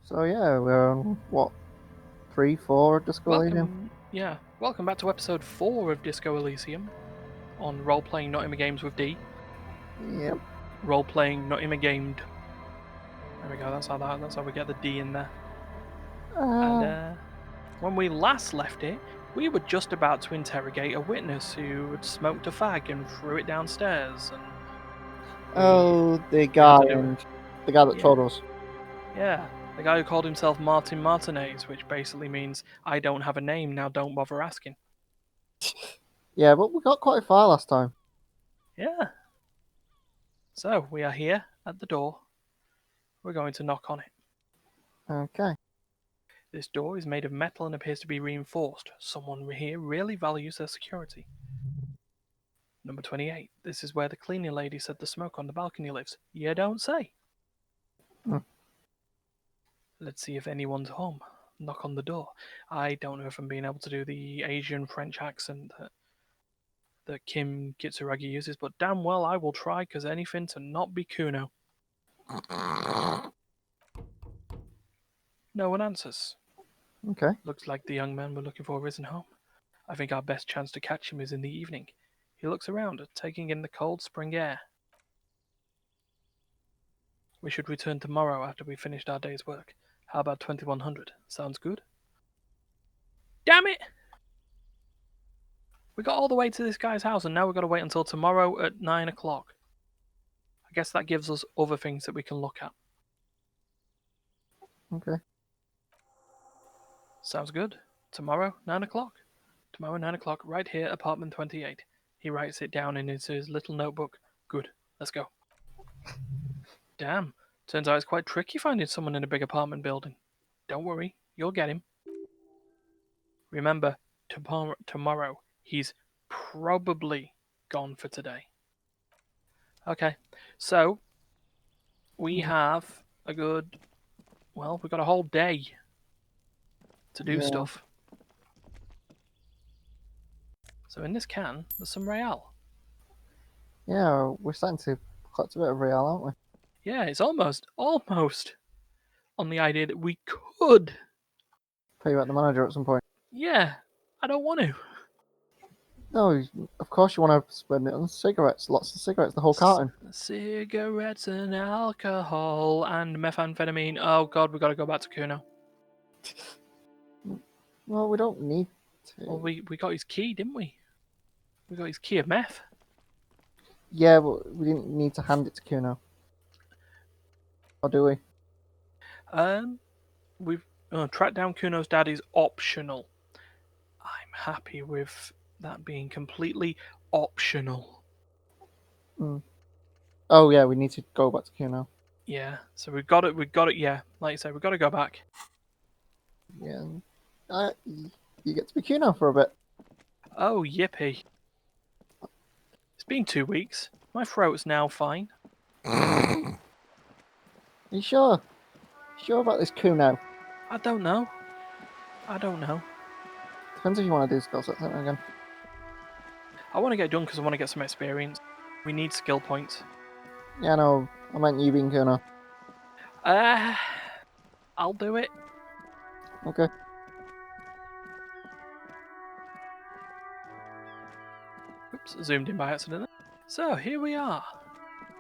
So yeah, we're on what 3, 4 Disco Elysium. Welcome back to episode 4 of Disco Elysium on role-playing Notimagames with D. Yep. Role-playing Notimagamed. There we go. That's how we get the D in there. And when we last left it, we were just about to interrogate a witness who had smoked a fag and threw it downstairs. And the we guy had to do and the guy that yeah, told us. yeah, the guy who called himself Martin Martinez, which basically means I don't have a name now. Don't bother asking. Yeah, but we got quite far last time. Yeah. So we are here at the door. We're going to knock on it. Okay. This door is made of metal and appears to be reinforced. Someone here really values their security. Number 28. This is where the cleaning lady said the smoke on the balcony lives. You don't say. Hmm. Let's see if anyone's home. Knock on the door. I don't know if I'm being able to do the Asian French accent that Kim Kitsuragi uses, but damn well I will try because anything to not be Kuno. No one answers. Okay. Looks like the young man we're looking for isn't home. I think our best chance to catch him is in the evening. He looks around, taking in the cold spring air. We should return tomorrow after we finished our day's work. How about 2100? Sounds good? Damn it! We got all the way to this guy's house and now we've got to wait until tomorrow at 9 o'clock. I guess that gives us other things that we can look at. Okay. Sounds good. Tomorrow, 9 o'clock. Tomorrow, 9 o'clock, right here, apartment 28. He writes it down in his little notebook. Good. Let's go. Damn. Turns out it's quite tricky finding someone in a big apartment building. Don't worry, you'll get him. Remember, tomorrow, he's probably gone for today. Okay, so we have a good. Well, we've got a whole day to do Yeah. stuff. So in this can, there's some real. Yeah, we're starting to collect a bit of real, aren't we? Yeah, it's almost on the idea that we could. Pay you at the manager at some point. Yeah, I don't want to. No, of course you want to spend it on cigarettes. Lots of cigarettes, the whole carton. Cigarettes and alcohol and methamphetamine. Oh god, we got to go back to Kuno. Well, we don't need to. Well, we got his key, didn't we? We got his key of meth. Yeah, but we didn't need to hand it to Kuno. Or do we? We've tracked down Kuno's dad is optional. I'm happy with that being completely optional. Mm. Oh yeah, we need to go back to Kuno. Yeah, so we've got it. Yeah, like you said, we've got to go back. Yeah. You get to be Kuno for a bit. Oh, yippee. It's been 2 weeks. My throat's now fine. Are you sure? Sure about this Kuno? I don't know. Depends if you want to do skill sets again. I want to get done because I want to get some experience. We need skill points. Yeah, no, I meant you being Kuno. I'll do it. Okay. Oops, zoomed in by accident. So, here we are.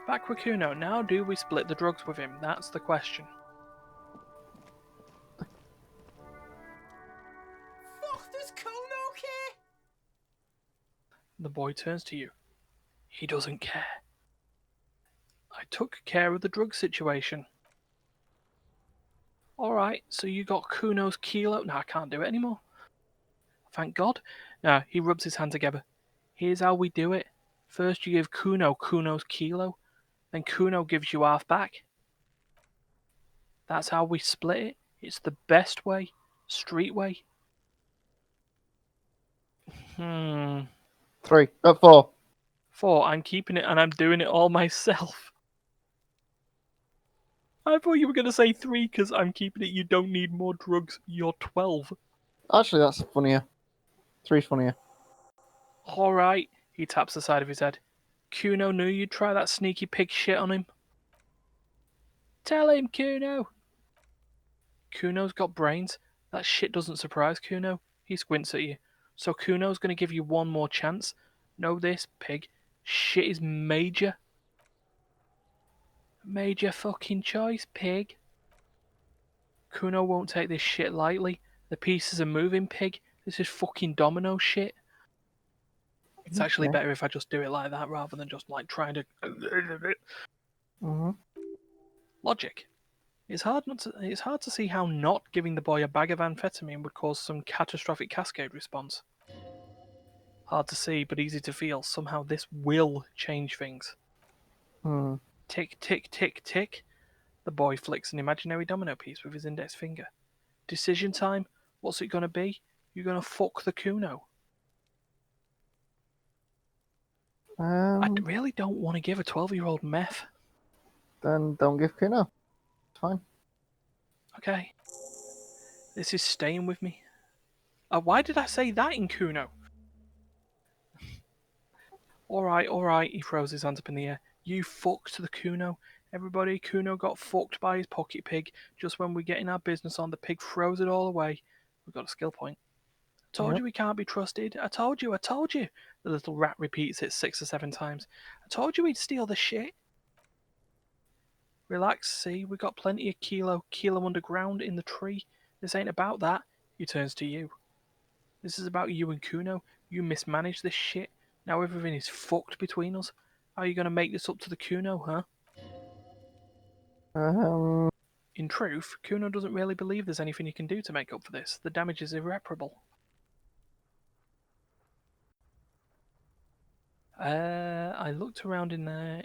Back with Kuno. Now do we split the drugs with him? That's the question. Fuck, does Kuno care? The boy turns to you. He doesn't care. I took care of the drug situation. Alright, so you got Kuno's kilo. No, I can't do it anymore. Thank God. Now, he rubs his hand together. Here's how we do it. First you give Kuno's kilo, then Kuno gives you half back. That's how we split it. It's the best way. Street way. 4. 4. I'm keeping it and I'm doing it all myself. I thought you were going to say 3 because I'm keeping it. You don't need more drugs. You're 12. Actually, that's funnier. 3's funnier. Alright. He taps the side of his head. Kuno knew you'd try that sneaky pig shit on him. Tell him, Kuno. Kuno's got brains. That shit doesn't surprise Kuno. He squints at you. So Kuno's going to give you one more chance. Know this, pig. Shit is major. Major fucking choice, pig. Kuno won't take this shit lightly. The pieces are moving, pig. This is fucking domino shit. It's actually Okay. better if I just do it like that rather than just like trying to. Mm-hmm. Logic. It's hard to see how not giving the boy a bag of amphetamine would cause some catastrophic cascade response. Hard to see, but easy to feel. Somehow this will change things. Hmm. Tick, tick, tick, tick. The boy flicks an imaginary domino piece with his index finger. Decision time. What's it gonna be? You're gonna fuck the Kuno. I Um. really don't want to give a 12-year-old meth. Then don't give Kuno. It's fine. Okay. This is staying with me. Why did I say that in Kuno? Alright, he throws his hands up in the air. You fucked the Kuno. Everybody, Kuno got fucked by his pocket pig. Just when we're getting our business on, the pig throws it all away. We've got a skill point. I told Yep. you he can't be trusted. I told you. The little rat repeats it 6 or 7 times. I told you he'd steal the shit. Relax, see, we got plenty of kilo underground in the tree. This ain't about that. He turns to you. This is about you and Kuno. You mismanaged this shit. Now everything is fucked between us. How are you going to make this up to the Kuno, huh? Um. In truth, Kuno doesn't really believe there's anything you can do to make up for this. The damage is irreparable. I looked around in there.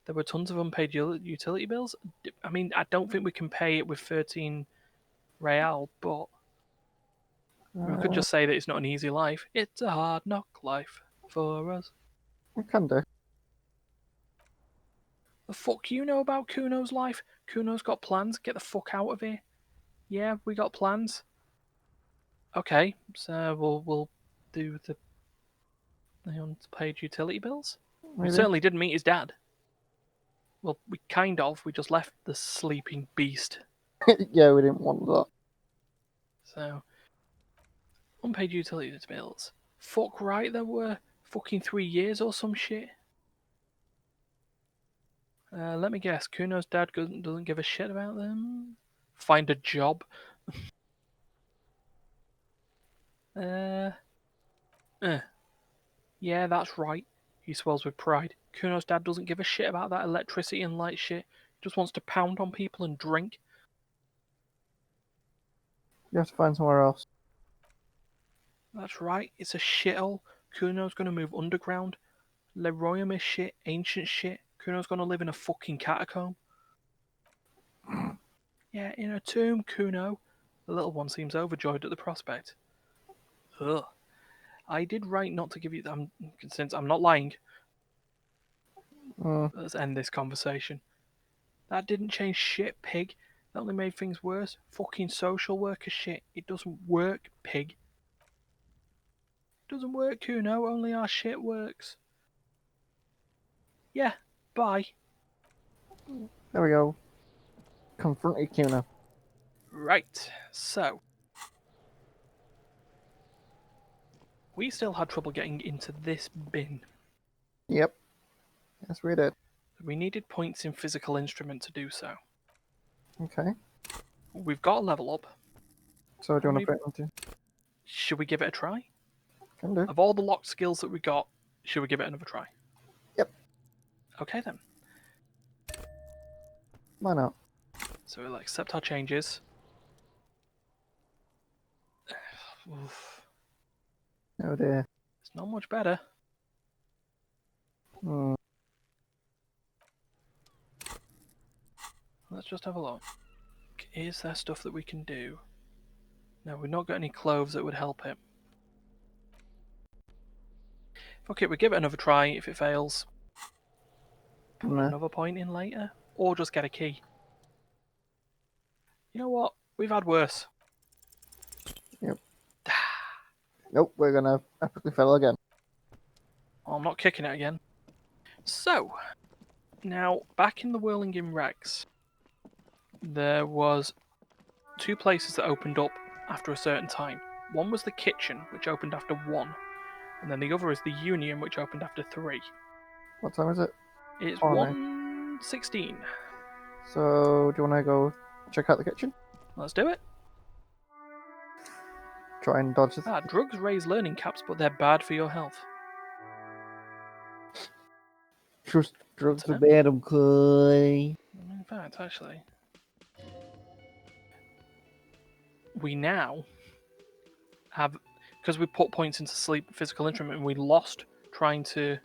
There were tons of unpaid utility bills. I mean, I don't think we can pay it with 13 real, but we could just say that it's not an easy life. It's a hard knock life for us. We can do. The fuck you know about Kuno's life? Kuno's got plans. Get the fuck out of here. Yeah, we got plans. Okay, so we'll do the unpaid utility bills. We Maybe. certainly didn't meet his dad. Well, we kind of. We just left the sleeping beast. Yeah, we didn't want that. So, unpaid utility bills. Fuck right, there were fucking 3 years or some shit. Let me guess. Kuno's dad doesn't give a shit about them. Find a job. uh, yeah, that's right. He swells with pride. Kuno's dad doesn't give a shit about that electricity and light shit. He just wants to pound on people and drink. You have to find somewhere else. That's right. It's a shithole. Kuno's gonna move underground. Leroyum is shit. Ancient shit. Kuno's gonna live in a fucking catacomb. Yeah, in a tomb, Kuno. The little one seems overjoyed at the prospect. Ugh. I did right not to give you. Since I'm not lying. Let's end this conversation. That didn't change shit, pig. That only made things worse. Fucking social worker shit. It doesn't work, pig. It doesn't work, Kuno. Only our shit works. Yeah, bye. There we go. Confronted Kuno. Right, so. We still had trouble getting into this bin. Yep. Yes, we did. We needed points in physical instrument to do so. Okay. We've got a level up. So do you want to put it into? Should we give it a try? Can do. Of all the locked skills that we got, should we give it another try? Yep. Okay then. Why not? So we'll accept our changes. Oof. Oh dear. It's not much better. Hmm. Let's just have a look. Is there stuff that we can do? No, we've not got any clothes that would help it. Okay, we'll give it another try. If it fails, put Nah. another point in later. Or just get a key. You know what? We've had worse. Yep. Nope, we're gonna epically fail again. Oh, I'm not kicking it again. So, now, back in the Whirling in Rex, there was two places that opened up after a certain time. One was the kitchen, which opened after 1, and then the other is the Union, which opened after 3. What time is it? It's 20. 1:16. So, do you want to go check out the kitchen? Let's do it. Try and dodge this. Drugs raise learning caps, but they're bad for your health. Trust drugs to are bad, okay. In fact, actually, we now have, because we put points into sleep physical intermittent, we lost trying to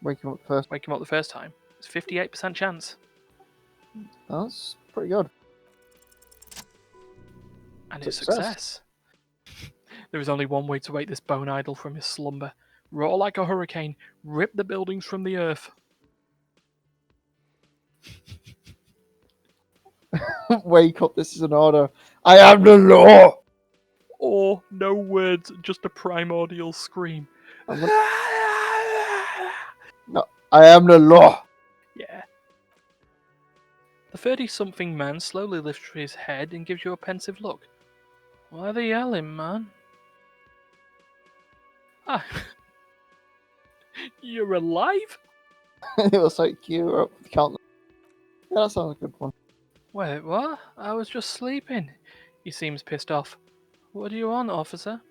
Wake him up first. wake him up the first time. It's 58% chance. That's pretty good. And it's success. There is only one way to wake this bone idol from his slumber. Roar like a hurricane, rip the buildings from the earth. Wake up, this is an order. I am the law! Or, no words, just a primordial scream. No, I am the law! Yeah. The 30-something man slowly lifts his head and gives you a pensive look. Why are they yelling, man? Ah. You're alive? It was like you up the count. Yeah, that sounds a good one. Wait, what? I was just sleeping. He seems pissed off. What do you want, officer?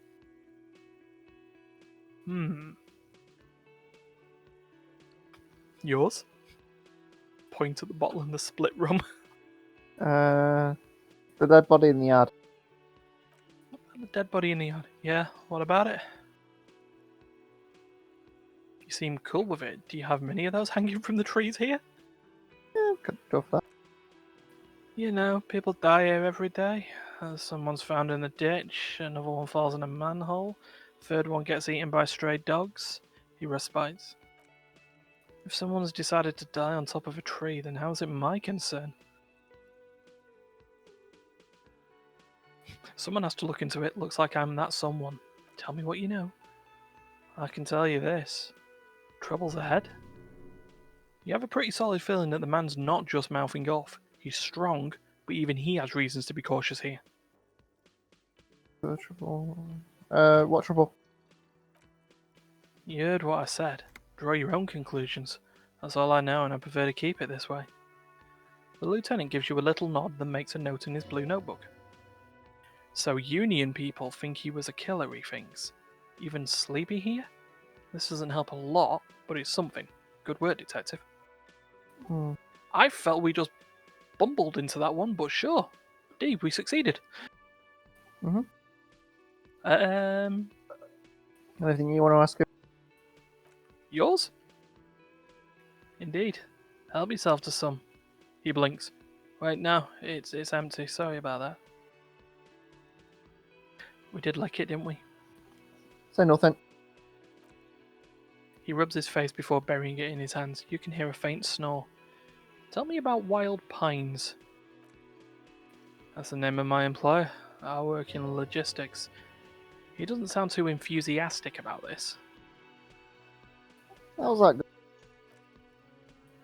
Yours? Point at the bottle in the split rum. The dead body in the yard. The dead body in the yard. Yeah, what about it? You seem cool with it. Do you have many of those hanging from the trees here? Yeah, could go for that. You know, people die here every day. Someone's found in the ditch, another one falls in a manhole, third one gets eaten by stray dogs. He respites. If someone's decided to die on top of a tree, then how is it my concern? Someone has to look into it. Looks like I'm that someone. Tell me what you know. I can tell you this. Trouble's ahead. You have a pretty solid feeling that the man's not just mouthing off. He's strong, but even he has reasons to be cautious here. Trouble. What trouble? You heard what I said. Draw your own conclusions. That's all I know, and I prefer to keep it this way. The lieutenant gives you a little nod, then makes a note in his blue notebook. So Union people think he was a killer, he thinks. Even Sleepy here? This doesn't help a lot, but it's something. Good work, detective. I felt we just bumbled into that one, but sure. Indeed, we succeeded. Anything you want to ask him? Yours? Indeed. Help yourself to some. He blinks. Wait, no, it's empty. Sorry about that. We did lick it, didn't we? Say nothing. He rubs his face before burying it in his hands. You can hear a faint snore. Tell me about Wild Pines. That's the name of my employer. I work in logistics. He doesn't sound too enthusiastic about this. How's that?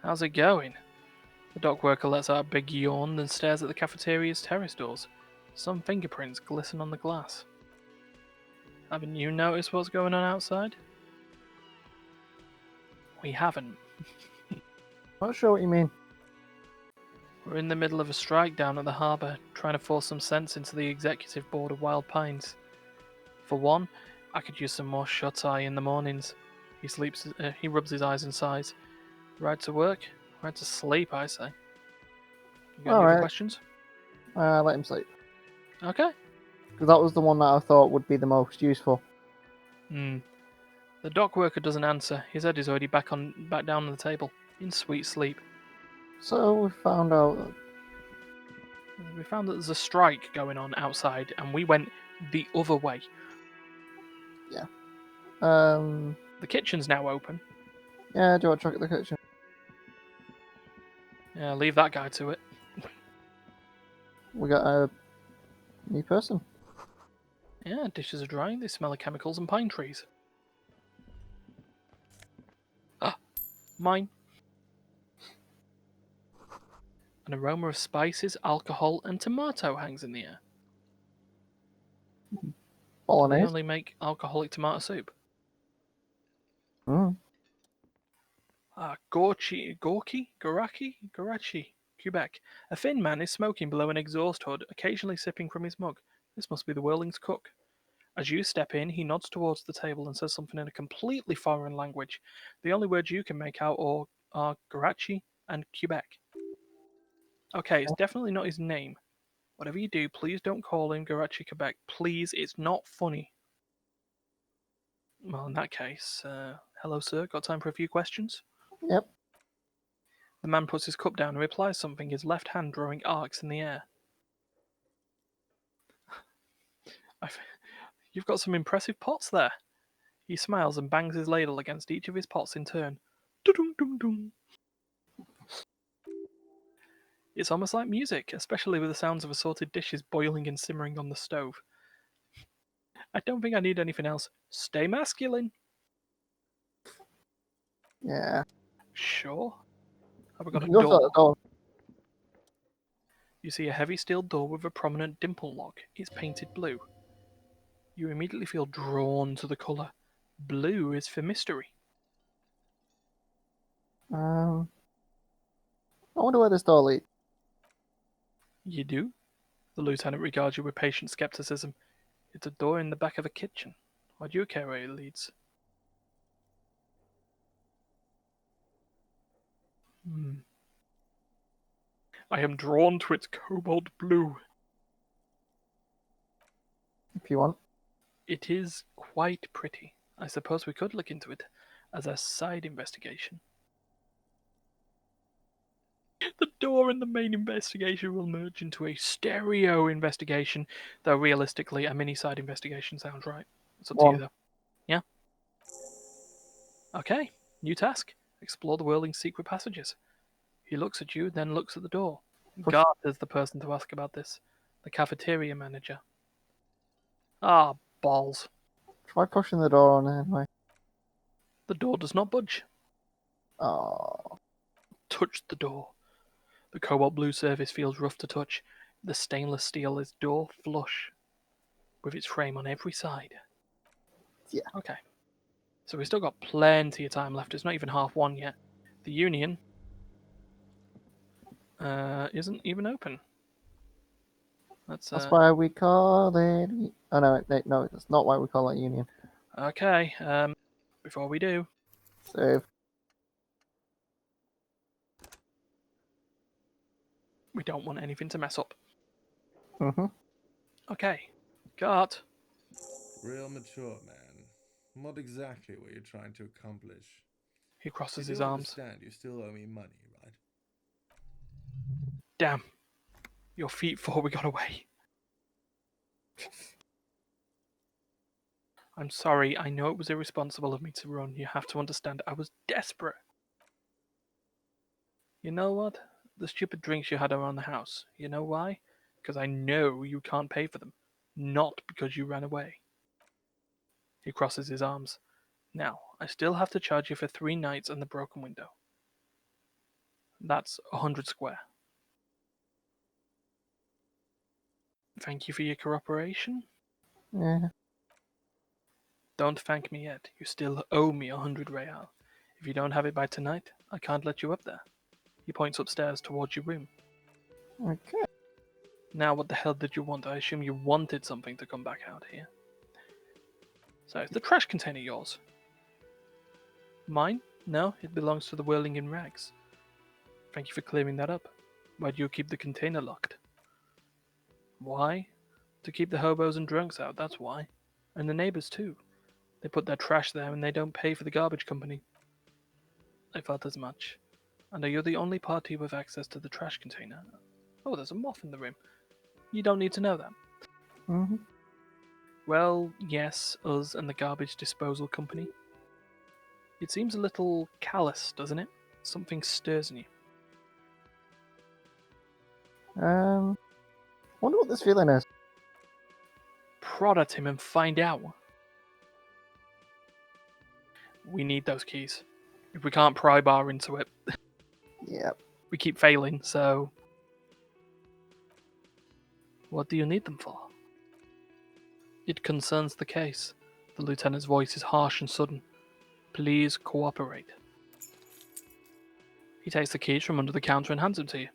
How's it going? The dock worker lets out a big yawn, then stares at the cafeteria's terrace doors. Some fingerprints glisten on the glass. Haven't you noticed what's going on outside? We haven't. Not sure what you mean. We're in the middle of a strike down at the harbour, trying to force some sense into the executive board of Wild Pines. For one, I could use some more shut-eye in the mornings. He rubs his eyes and sighs. Ride to work, ride to sleep, I say. You got any other questions? Let him sleep. Okay. Because that was the one that I thought would be the most useful. The dock worker doesn't answer. His head is already back down on the table, in sweet sleep. So we found out. We found that there's a strike going on outside, and we went the other way. Yeah. The kitchen's now open. Yeah, do you want to check at the kitchen? Yeah, leave that guy to it. We got a new person. Yeah, dishes are drying. They smell of chemicals and pine trees. Ah, mine. An aroma of spices, alcohol, and tomato hangs in the air. Do they Bolognese. only make alcoholic tomato soup? Mm. Garachi, Quebec. A thin man is smoking below an exhaust hood, occasionally sipping from his mug. This must be the whirling's cook. As you step in, he nods towards the table and says something in a completely foreign language. The only words you can make out are Garachi and Quebec. Okay, it's definitely not his name. Whatever you do, please don't call him Garachi Quebec. Please, it's not funny. Well, in that case, hello, sir. Got time for a few questions? Yep. The man puts his cup down and replies something, his left hand drawing arcs in the air. You've got some impressive pots there. He smiles and bangs his ladle against each of his pots in turn. Dum-dum-dum-dum. It's almost like music, especially with the sounds of assorted dishes boiling and simmering on the stove. I don't think I need anything else. Stay masculine. Yeah. Sure. Have we got a Go for the door? door. You see a heavy steel door with a prominent dimple lock. It's painted blue. You immediately feel drawn to the colour. Blue is for mystery. I wonder where this door leads. You do? The lieutenant regards you with patient skepticism. It's a door in the back of a kitchen. Why do you care where it leads? I am drawn to its cobalt blue. If you want. It is quite pretty. I suppose we could look into it as a side investigation. The door and the main investigation will merge into a stereo investigation, though realistically, a mini side investigation sounds right. It's up to you, though. Yeah? Okay, new task. Explore the whirling secret passages. He looks at you, then looks at the door. Garth is the person to ask about this. The cafeteria manager. Ah, balls. Try pushing the door on anyway. The door does not budge. Oh. Touch the door. The cobalt blue surface feels rough to touch. The stainless steel is door flush, with its frame on every side. Yeah. Okay. So we've still got plenty of time left. It's not even 1:30 yet. The Union isn't even open. That's why we call it... Oh, no, that's not why we call it Union. Okay. Before we do, Save. we don't want anything to mess up. Mm-hmm. Okay. Gart. Real mature, man. What exactly were you trying to accomplish? He crosses You his do arms. understand you still owe me money, right? Damn. Your feet before we got away. I'm sorry. I know it was irresponsible of me to run. You have to understand. I was desperate. You know what? The stupid drinks you had around the house. You know why? Because I know you can't pay for them. Not because you ran away. He crosses his arms. Now, I still have to charge you for 3 nights and the broken window. That's 100 square. Thank you for your cooperation. Yeah. Don't thank me yet. You still owe me 100 real. If you don't have it by tonight, I can't let you up there. He points upstairs towards your room. Okay. Now, what the hell did you want? I assume you wanted something to come back out here. So, is the trash container yours? Mine? No, it belongs to the Whirling in Rags. Thank you for clearing that up. Why do you keep the container locked? Why? To keep the hobos and drunks out, that's why. And the neighbors too. They put their trash there and they don't pay for the garbage company. I felt as much. And are you the only party with access to the trash container? Oh, there's a moth in the room. You don't need to know that. Mm-hmm. Well, yes, us and the garbage disposal company. It seems a little callous, doesn't it? Something stirs in you. Wonder what this feeling is. Prod at him and find out. We need those keys. If we can't pry bar into it, Yep. we keep failing, so What do you need them for? It concerns the case. The lieutenant's voice is harsh and sudden. Please cooperate. He takes the keys from under the counter and hands them to you.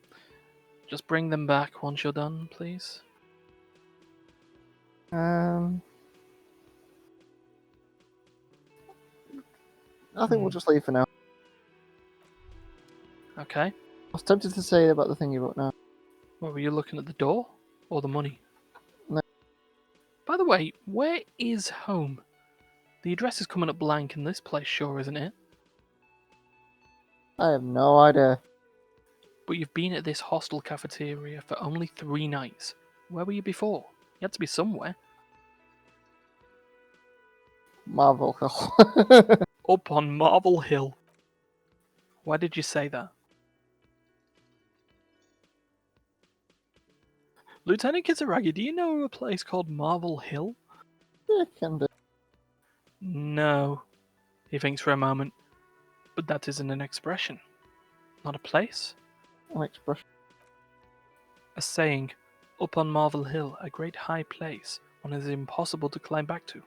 Just bring them back once you're done, please. I think we'll just leave for now. Okay. I was tempted to say about the thingy, but no. What, were you looking at the door? Or the money? No. By the way, where is home? The address is coming up blank in this place, sure, isn't it? I have no idea. But you've been at this hostel cafeteria for only 3 nights. Where were you before? You had to be somewhere. Marvel. Up on Marble Hill. Why did you say that? Lieutenant Kitsuragi, do you know a place called Marble Hill? Yeah, can do. No. He thinks for a moment. But that isn't an expression. Not a place. An expression. A saying. Up on Marble Hill, a great high place, one is impossible to climb back to.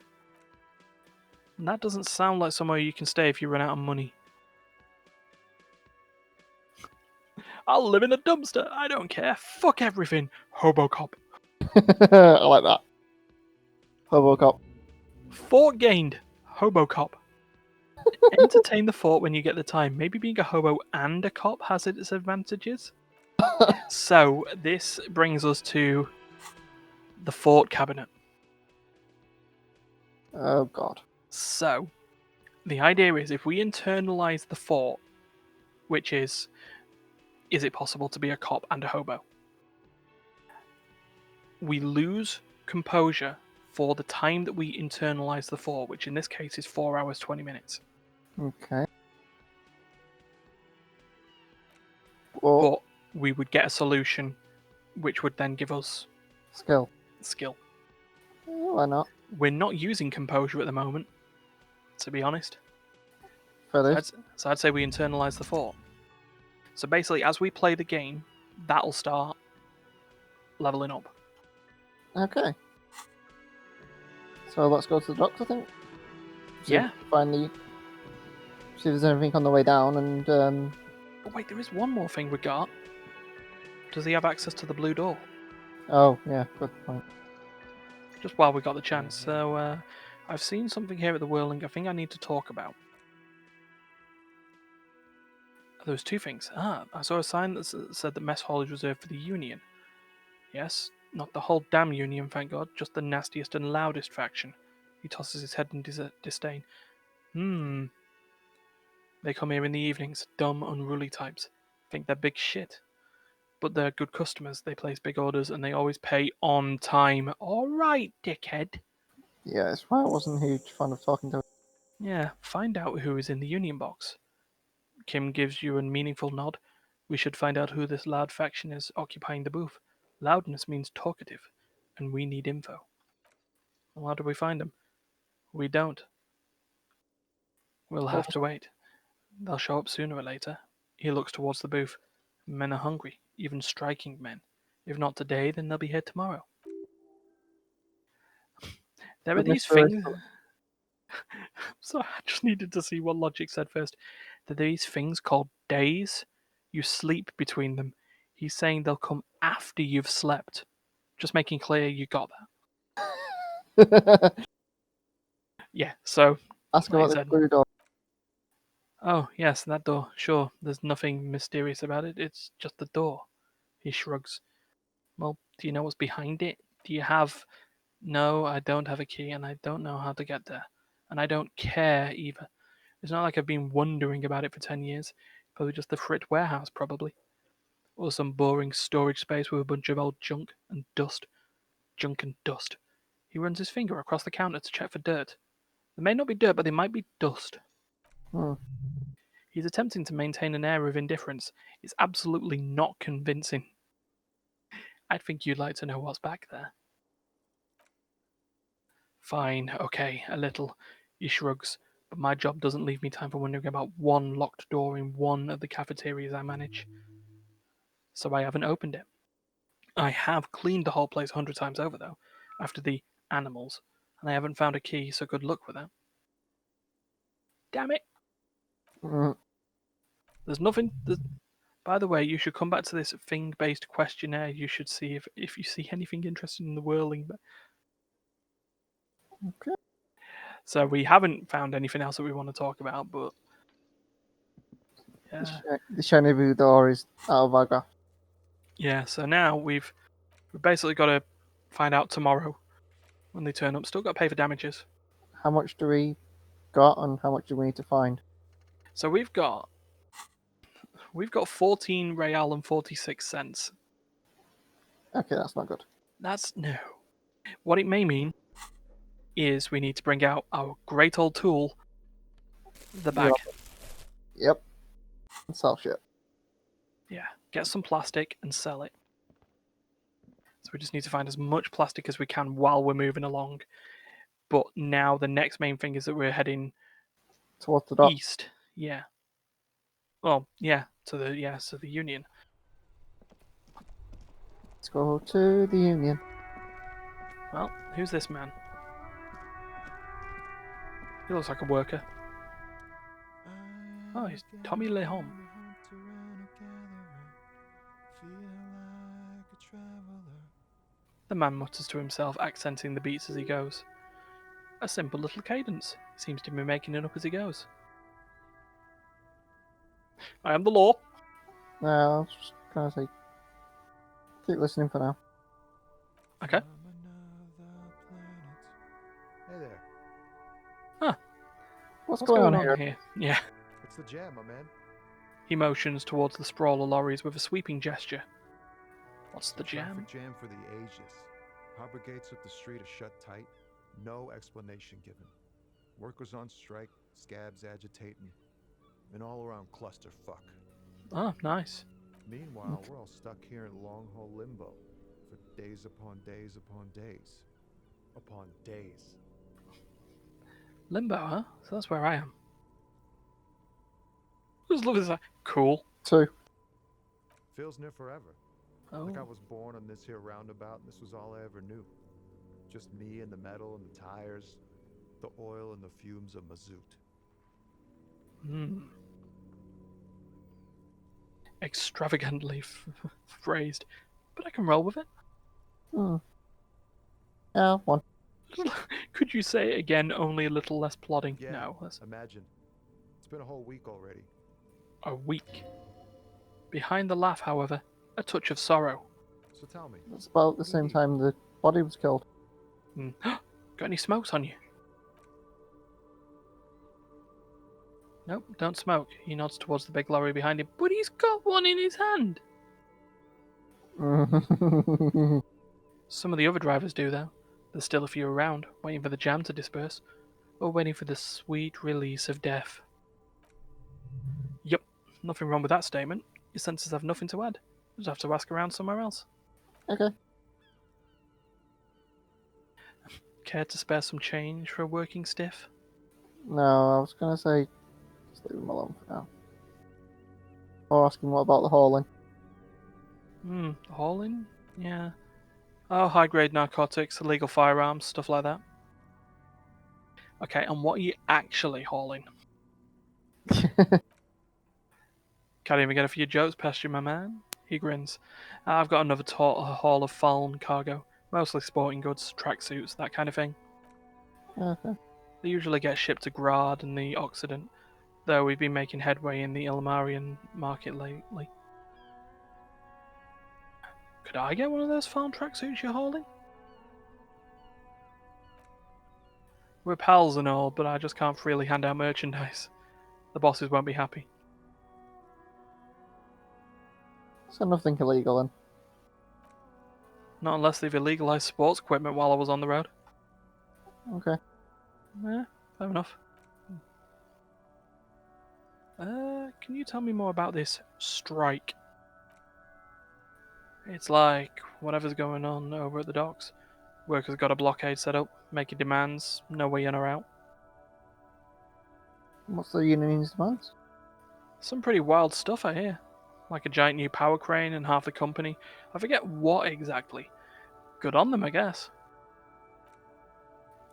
And that doesn't sound like somewhere you can stay if you run out of money. I'll live in a dumpster, I don't care. Fuck everything. Hobocop. I like that. Hobocop. Fort gained. Hobocop. Entertain the fort when you get the time. Maybe being a hobo and a cop has its advantages. So, this brings us to the fort cabinet. Oh god. So, the idea is if we internalize the fort, which is it possible to be a cop and a hobo? We lose composure for the time that we internalize the fort, which in this case is 4 hours 20 minutes. Okay. Well, But we would get a solution which would then give us skill. skill. Why not? We're not using composure at the moment, to be honest. For this. So I'd say we internalize the fort. So basically, as we play the game, that'll start leveling up. Okay. So let's go to the docks, I think. See Yeah. if we finally see if there's anything on the way down, and But wait, there is one more thing we got. Does he have access to the blue door? oh yeah, good point. Just while we got the chance. So I've seen something here at the Whirling I think I need to talk about. There was 2 things. I saw a sign that said that mess hall is reserved for the Union. Yes, not the whole damn Union, thank God, just the nastiest and loudest faction. He tosses his head in disdain. They come here in the evenings, dumb, unruly types. Think they're big shit. But they're good customers, they place big orders, and they always pay on time. Alright, dickhead. Yeah, it's why I wasn't a huge fan of talking to him. Yeah, find out who is in the Union box. Kim gives you a meaningful nod. We should find out who this loud faction is occupying the booth. Loudness means talkative, and we need info. Well, how do we find them? We don't. We'll have to wait. They'll show up sooner or later. He looks towards the booth. Men are hungry, even striking men. If not today, then they'll be here tomorrow. There are these things. So I just needed to see what logic said first. There are these things called days. You sleep between them. He's saying they'll come after you've slept. Just making clear you got that. Yeah, so. Ask like about I the said, blue door. oh, yes, that door. Sure, there's nothing mysterious about it. It's just the door. He shrugs. Well, do you know what's behind it? Do you have. No, I don't have a key, and I don't know how to get there. And I don't care either. It's not like I've been wondering about it for 10 years. Probably just the Frit warehouse, probably. Or some boring storage space with a bunch of old junk and dust. Junk and dust. He runs his finger across the counter to check for dirt. There may not be dirt, but there might be dust. Hmm. He's attempting to maintain an air of indifference. It's absolutely not convincing. I think you'd like to know what's back there. Fine, okay, a little. He shrugs, but my job doesn't leave me time for wondering about one locked door in one of the cafeterias I manage. So I haven't opened it. I have cleaned the whole place 100 times over, though, after the animals, and I haven't found a key, so good luck with that. Damn it! Mm, There's nothing. By the way, you should come back to this thing-based questionnaire. You should see if you see anything interesting in the whirling. okay. So we haven't found anything else that we want to talk about, but yeah, The shiny blue door is out of our grasp. yeah. So now we've basically got to find out tomorrow when they turn up. Still got to pay for damages. How much do we got and how much do we need to find? So we've got 14 real and 46 cents. Okay, that's not good. That's no. What it may mean is we need to bring out our great old tool, the bag. Yep. And sell shit. Yeah, get some plastic and sell it. So we just need to find as much plastic as we can while we're moving along. But now the next main thing is that we're heading Towards the dock. east. Yeah. Well, yeah, to the Union. Let's go to the Union. Well, who's this man? He looks like a worker. Oh, he's Tommy Lehom. The man mutters to himself, accenting the beats as he goes. A simple little cadence. He seems to be making it up as he goes. I am the law. No, I was just gonna say, keep listening for now. Okay. Hey there. What's What's going on here? here? Yeah. It's the jam, my man. He motions towards the sprawl of lorries with a sweeping gesture. What's the Traffic jam? jam for the ages. Harbor gates up the street are shut tight. No explanation given. Workers on strike, scabs agitating, an all-around clusterfuck. Oh, nice. Meanwhile, we're all stuck here in long-haul limbo for days upon days upon days. Upon days. Limbo, huh? So that's where I am. Just love this. Cool. 2. Feels near forever. Oh. Like I was born on this here roundabout and this was all I ever knew. Just me and the metal and the tires, the oil and the fumes of mazout. Extravagantly phrased, but I can roll with it. Yeah, 1. Could you say it again, only a little less plodding? Yeah, No, that's imagine. It's been a whole week already. a week. Behind the laugh, however, a touch of sorrow. So tell me, That's about the same time the body was killed. Got any smokes on you? Nope, don't smoke. He nods towards the big lorry behind him, but he's got one in his hand. Some of the other drivers do, though. There's still a few around, waiting for the jam to disperse, or waiting for the sweet release of death. Yup, nothing wrong with that statement. Your senses have nothing to add. Just have to ask around somewhere else. Okay. Care to spare some change for a working stiff? No, I was gonna say, just leave him alone for now. Or ask him what about the hauling. Hauling? Yeah. Oh, high-grade narcotics, illegal firearms, stuff like that. Okay, and what are you actually hauling? Can't even get a few jokes past you, my man. He grins. I've got another haul of fallen cargo, mostly sporting goods, tracksuits, that kind of thing. Okay. They usually get shipped to Grad and the Occident, though we've been making headway in the Ilmarian market lately. Could I get one of those fallen tracksuits you're hauling? We're pals and all, but I just can't freely hand out merchandise. The bosses won't be happy. So nothing illegal then. Not unless they've illegalized sports equipment while I was on the road. Okay. Yeah, fair enough. Can you tell me more about this strike? It's like whatever's going on over at the docks. Workers got a blockade set up, making demands, no way in or out. What's the union's demands? Some pretty wild stuff I hear. like a giant new power crane and half the company. I forget what exactly. Good on them, I guess.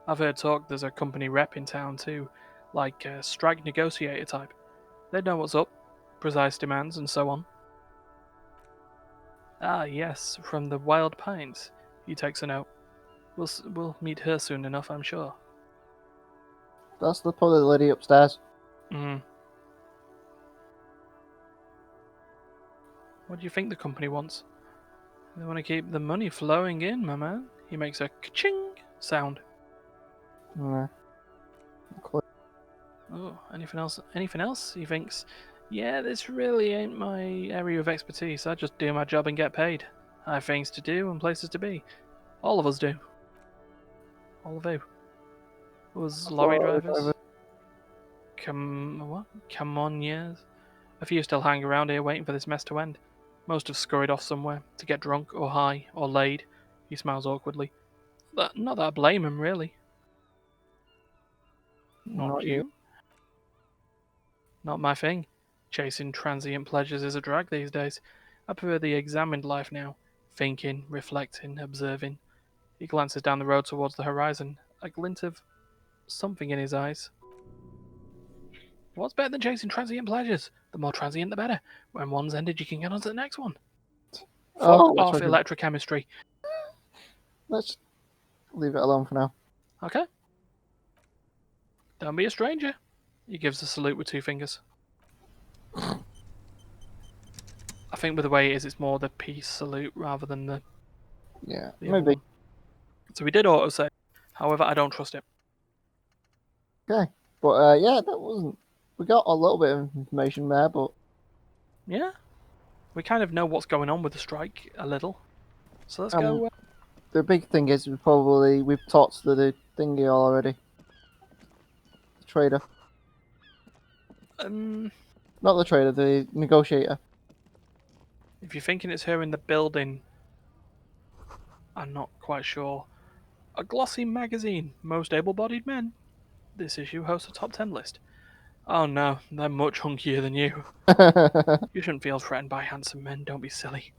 I've heard talk there's a company rep in town too, like a strike negotiator type. They'd know what's up, precise demands, and so on. Ah, yes, from the Wild Pines. He takes a note. We'll meet her soon enough, I'm sure. That's probably the lady upstairs. Hmm. What do you think the company wants? They want to keep the money flowing in, my man. He makes a ka-ching sound. Nah. Clear. Oh, anything else? Anything else? He thinks, yeah, this really ain't my area of expertise. I just do my job and get paid. I have things to do and places to be. All of us do. All of who? Was lorry drivers? Come on, yes. A few still hang around here waiting for this mess to end. Most have scurried off somewhere to get drunk or high or laid. He smiles awkwardly. Not that I blame him, really. Not you. Not my thing. Chasing transient pleasures is a drag these days. I prefer the examined life now. Thinking, reflecting, observing. He glances down the road towards the horizon, a glint of something in his eyes. What's better than chasing transient pleasures? The more transient, the better. When one's ended, you can get on to the next one. Fuck off electrochemistry. Let's leave it alone for now. Okay. Don't be a stranger. He gives a salute with 2 fingers. I think with the way it is, it's more the peace salute rather than the Yeah, the other maybe. one. So we did autosave. However, I don't trust it. Okay. But yeah, that wasn't. We got a little bit of information there, but Yeah. We kind of know what's going on with the strike a little. So let's go. the big thing is we've talked to the thingy already. The trader. Not the trader, the negotiator. If you're thinking it's her in the building, I'm not quite sure. A glossy magazine, most able-bodied men. This issue hosts a top 10 list. Oh no, they're much hunkier than you. You shouldn't feel threatened by handsome men, don't be silly.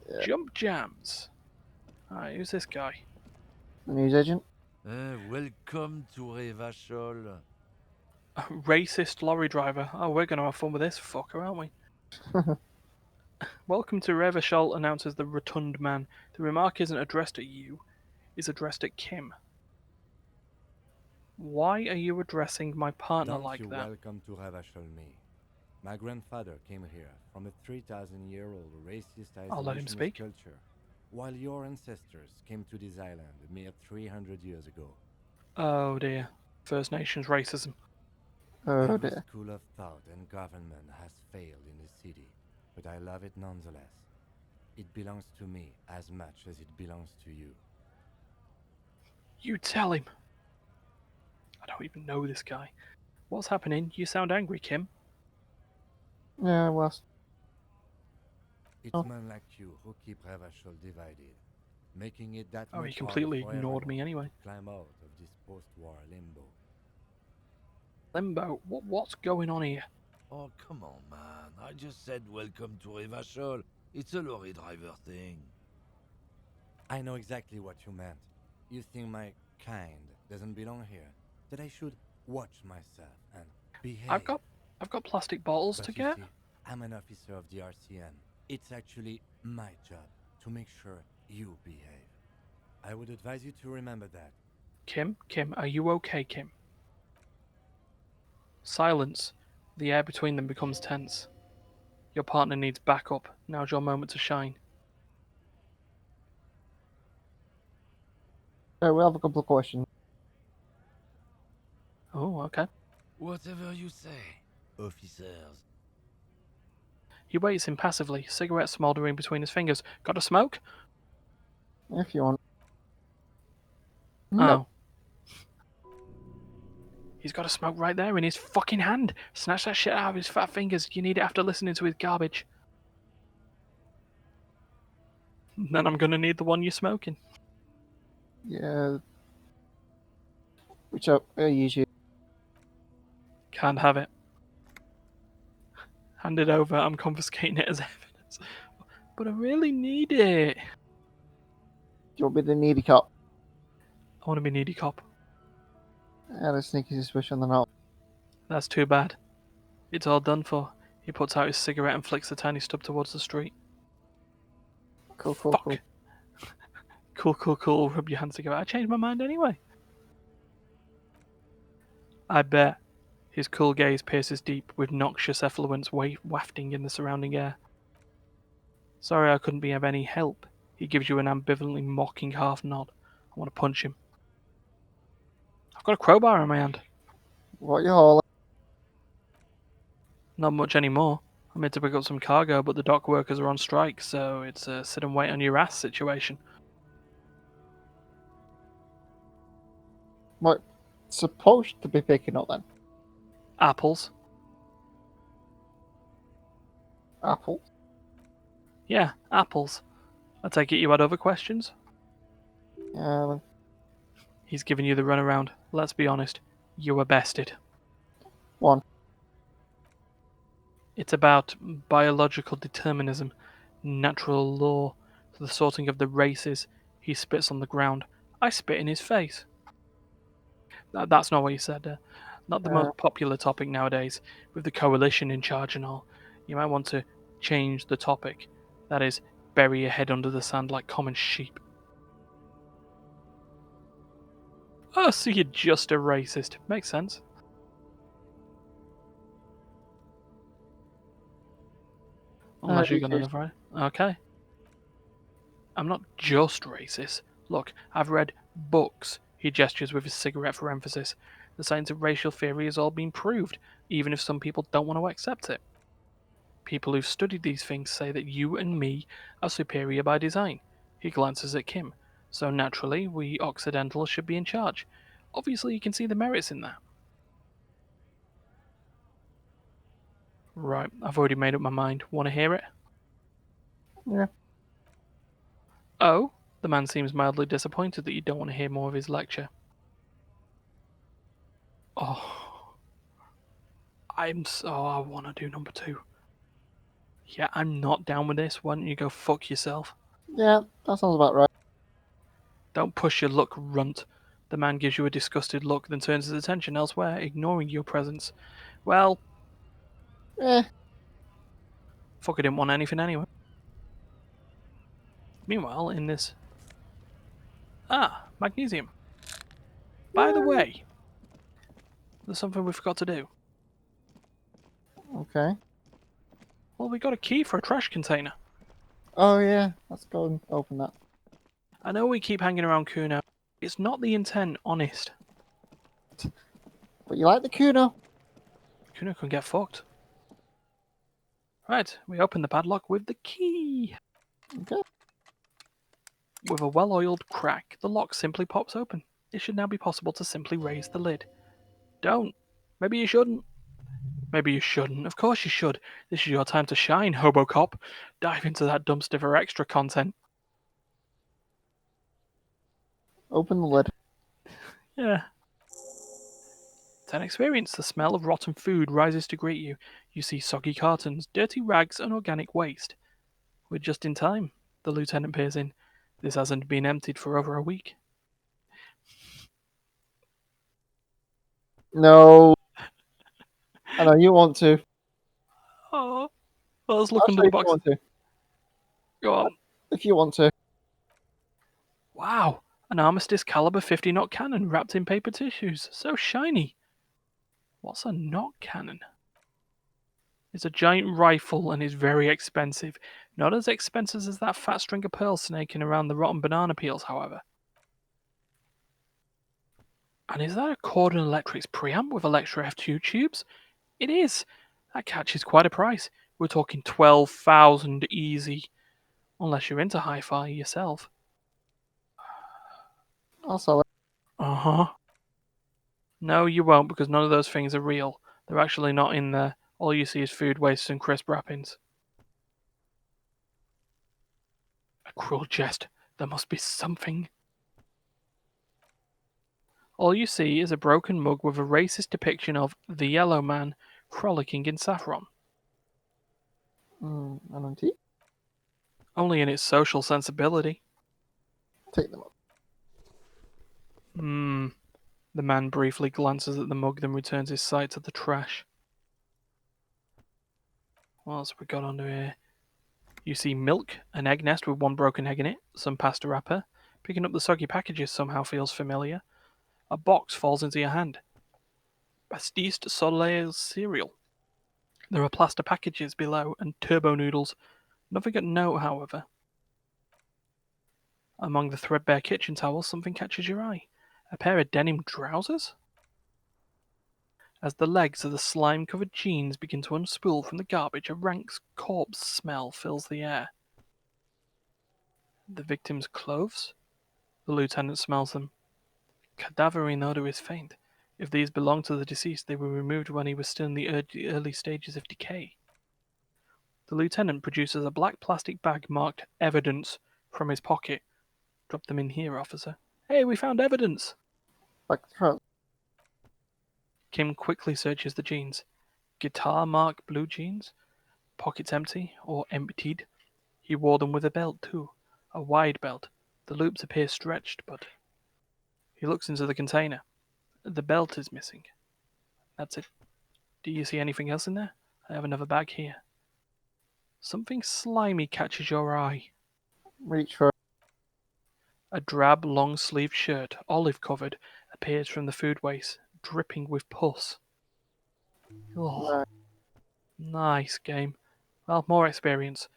Yeah. Jump jams. Alright, who's this guy? The news agent. Welcome to Revachol. A racist lorry driver. Oh, we're gonna have fun with this fucker, aren't we? Welcome to Revachol, announces the rotund man. The remark isn't addressed at you, it's addressed at Kim. Why are you addressing my partner Don't like you that? welcome to Revachol me. My grandfather came here from a 3,000-year-old racist I'll let him isolationist speak. culture, while your ancestors came to this island a mere 300 years ago. Oh dear. First Nations racism. Oh Every dear. school of thought and government has failed in the city, but I love it nonetheless. It belongs to me as much as it belongs to you. You tell him. I don't even know this guy. What's happening? You sound angry, Kim. Yeah, well. It's Oh. men like you who keep Revachol divided, making it that Oh, he much completely harder for ignored everyone me anyway. to climb out of this post-war limbo. Limbo, what's going on here? Oh, come on, man. I just said welcome to Revachol. It's a lorry driver thing. I know exactly what you meant. You think my kind doesn't belong here, that I should watch myself and behave. I've got plastic bottles But to you get. see, I'm an officer of the RCN. It's actually my job to make sure you behave. I would advise you to remember that. Kim, are you okay, Kim? Silence. The air between them becomes tense. Your partner needs backup. Now's your moment to shine. Okay, we have a couple of questions. Oh, okay. Whatever you say, officers. He waits impassively, cigarette smouldering between his fingers. Got a smoke? If you want. Oh. No. He's got a smoke right there in his fucking hand. Snatch that shit out of his fat fingers. You need it after listening to his garbage. Then I'm gonna need the one you're smoking. Yeah. Which I usually. Can't have it. Hand it over. I'm confiscating it as evidence. But I really need it. Do you want to be the needy cop? I want to be needy cop. I had a sneaky suspicion they're not. That's too bad. It's all done for. He puts out his cigarette and flicks the tiny stub towards the street. Cool. Fuck. Cool. Rub your hands together. I changed my mind anyway. I bet. His cool gaze pierces deep, with noxious effluence wafting in the surrounding air. Sorry I couldn't be of any help. He gives you an ambivalently mocking half nod. I want to punch him. I've got a crowbar in my hand. What you hauling? Not much anymore. I'm here to pick up some cargo, but the dock workers are on strike, so it's a sit and wait on your ass situation. What? Supposed to be picking up then? Apples? Apple? Yeah, apples. I take it you had other questions? Yeah. He's giving you the runaround. Let's be honest. You were bested. One. It's about biological determinism, natural law, the sorting of the races. He spits on the ground. I spit in his face. That's not what you said. Not the most popular topic nowadays, with the coalition in charge and all. You might want to change the topic. That is, bury your head under the sand like common sheep. Oh, so you're just a racist. Makes sense. Unless you're gonna right. Okay. I'm not just racist. Look, I've read books. He gestures with his cigarette for emphasis. The science of racial theory has all been proved, even if some people don't want to accept it. People who've studied these things say that you and me are superior by design. He glances at Kim. So naturally, we Occidentals should be in charge. Obviously, you can see the merits in that. Right, I've already made up my mind. Want to hear it? Yeah. Oh? The man seems mildly disappointed that you don't want to hear more of his lecture. Oh. I want to do number 2. Yeah, I'm not down with this. Why don't you go fuck yourself? Yeah, that sounds about right. Don't push your luck, runt. The man gives you a disgusted look, then turns his attention elsewhere, ignoring your presence. Well, fuck, I didn't want anything anyway. Meanwhile, in this... magnesium. By the way, there's something we forgot to do. Okay. Well, we got a key for a trash container. Oh yeah, let's go and open that. I know we keep hanging around Kuno. It's not the intent, honest. But you like the Kuno? Kuno can get fucked. Right, we open the padlock with the key. Okay. With a well-oiled crack, the lock simply pops open. It should now be possible to simply raise the lid. Don't. Maybe you shouldn't. Maybe you shouldn't. Of course you should. This is your time to shine, Hobocop. Dive into that dumpster for extra content. Open the lid. Yeah. It's an experience. The smell of rotten food rises to greet you. You see soggy cartons, dirty rags, and organic waste. We're just in time. The lieutenant peers in. This hasn't been emptied for over a week. No. I know you want to. Oh, well, let's look I'll under show the you if you box. want to. Go on. If you want to. Wow, an Armistice caliber 50-knot cannon wrapped in paper tissues. So shiny. What's a knot cannon? It's a giant rifle and is very expensive. Not as expensive as that fat string of pearls snaking around the rotten banana peels, however. And is that a Cordon Electrics preamp with Electra F2 tubes? It is. That catches quite a price. We're talking 12,000 easy. Unless you're into hi-fi yourself. I'll sell it. Uh-huh. No, you won't, because none of those things are real. They're actually not in there. All you see is food waste and crisp wrappings. A cruel jest. There must be something. All you see is a broken mug with a racist depiction of the Yellow Man frolicking in saffron. An antique? Only in its social sensibility. Take them up. The man briefly glances at the mug, then returns his sight to the trash. What else have we got under here? You see milk, an egg nest with one broken egg in it, some pasta wrapper. Picking up the soggy packages somehow feels familiar. A box falls into your hand. Pastis de Soleil cereal. There are plaster packages below and turbo noodles. Nothing at note, however. Among the threadbare kitchen towels, something catches your eye. A pair of denim trousers? As the legs of the slime-covered jeans begin to unspool from the garbage, a rank corpse smell fills the air. The victim's clothes? The lieutenant smells them. Cadaverine odor is faint. If these belong to the deceased, they were removed when he was still in the early stages of decay. The lieutenant produces a black plastic bag marked "Evidence" from his pocket. Drop them in here, officer. Hey, we found evidence! Back to the trousers. Kim quickly searches the jeans. Guitar mark blue jeans? Pockets empty, or emptied. He wore them with a belt, too. A wide belt. The loops appear stretched, but... He looks into the container. The belt is missing. That's it. Do you see anything else in there? I have another bag here. Something slimy catches your eye. Reach for it. A drab, long-sleeved shirt, olive-covered, appears from the food waste, dripping with pus. Oh, Right. nice game. Well, more experience.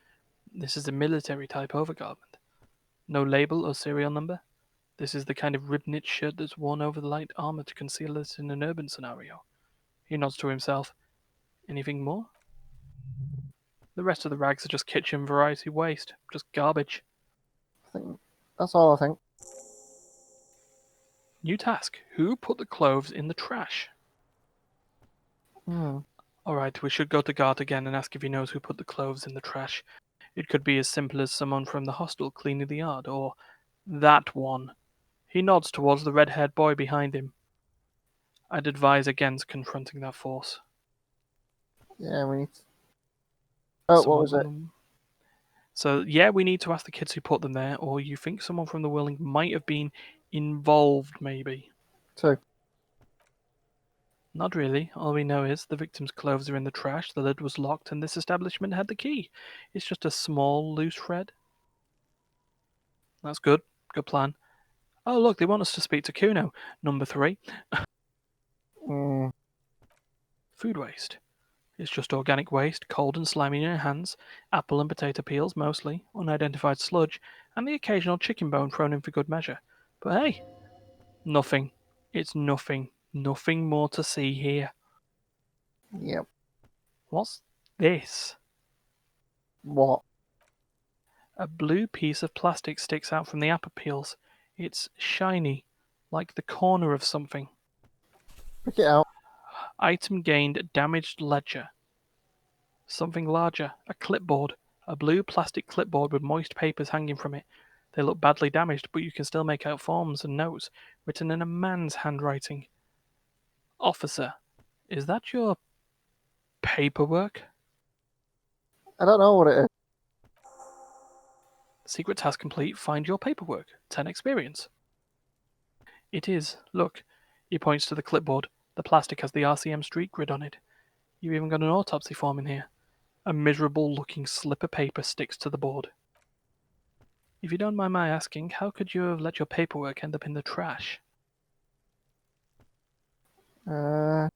This is a military-type overgarment. No label or serial number. This is the kind of rib-knit shirt that's worn over the light armor to conceal it in an urban scenario. He nods to himself. Anything more? The rest of the rags are just kitchen variety waste. Just garbage. I think that's all I think. New task. Who put the clothes in the trash? Alright, we should go to Gart again and ask if he knows who put the clothes in the trash. It could be as simple as someone from the hostel cleaning the yard, or that one. He nods towards the red-haired boy behind him. I'd advise against confronting that force. Yeah, we need to... Oh, Someone what was from it? the... So, yeah, we need to ask the kids who put them there, or you think someone from the Whirling might have been involved, maybe. 2. Not really. All we know is the victim's clothes are in the trash, the lid was locked, and this establishment had the key. It's just a small, loose thread. That's good. Good plan. Oh, look, they want us to speak to Kuno. Number 3. Food waste. It's just organic waste, cold and slimy in your hands, apple and potato peels mostly, unidentified sludge, and the occasional chicken bone thrown in for good measure. But hey, nothing. It's nothing. Nothing more to see here. Yep. What's this? What? A blue piece of plastic sticks out from the apple peels. It's shiny, like the corner of something. Pick it out. Item gained damaged ledger. Something larger, a clipboard. A blue plastic clipboard with moist papers hanging from it. They look badly damaged, but you can still make out forms and notes written in a man's handwriting. Officer, is that your paperwork? I don't know what it is. Secret task complete. Find your paperwork. 10 experience. It is. Look. He points to the clipboard. The plastic has the RCM street grid on it. You've even got an autopsy form in here. A miserable-looking slip of paper sticks to the board. If you don't mind my asking, how could you have let your paperwork end up in the trash? That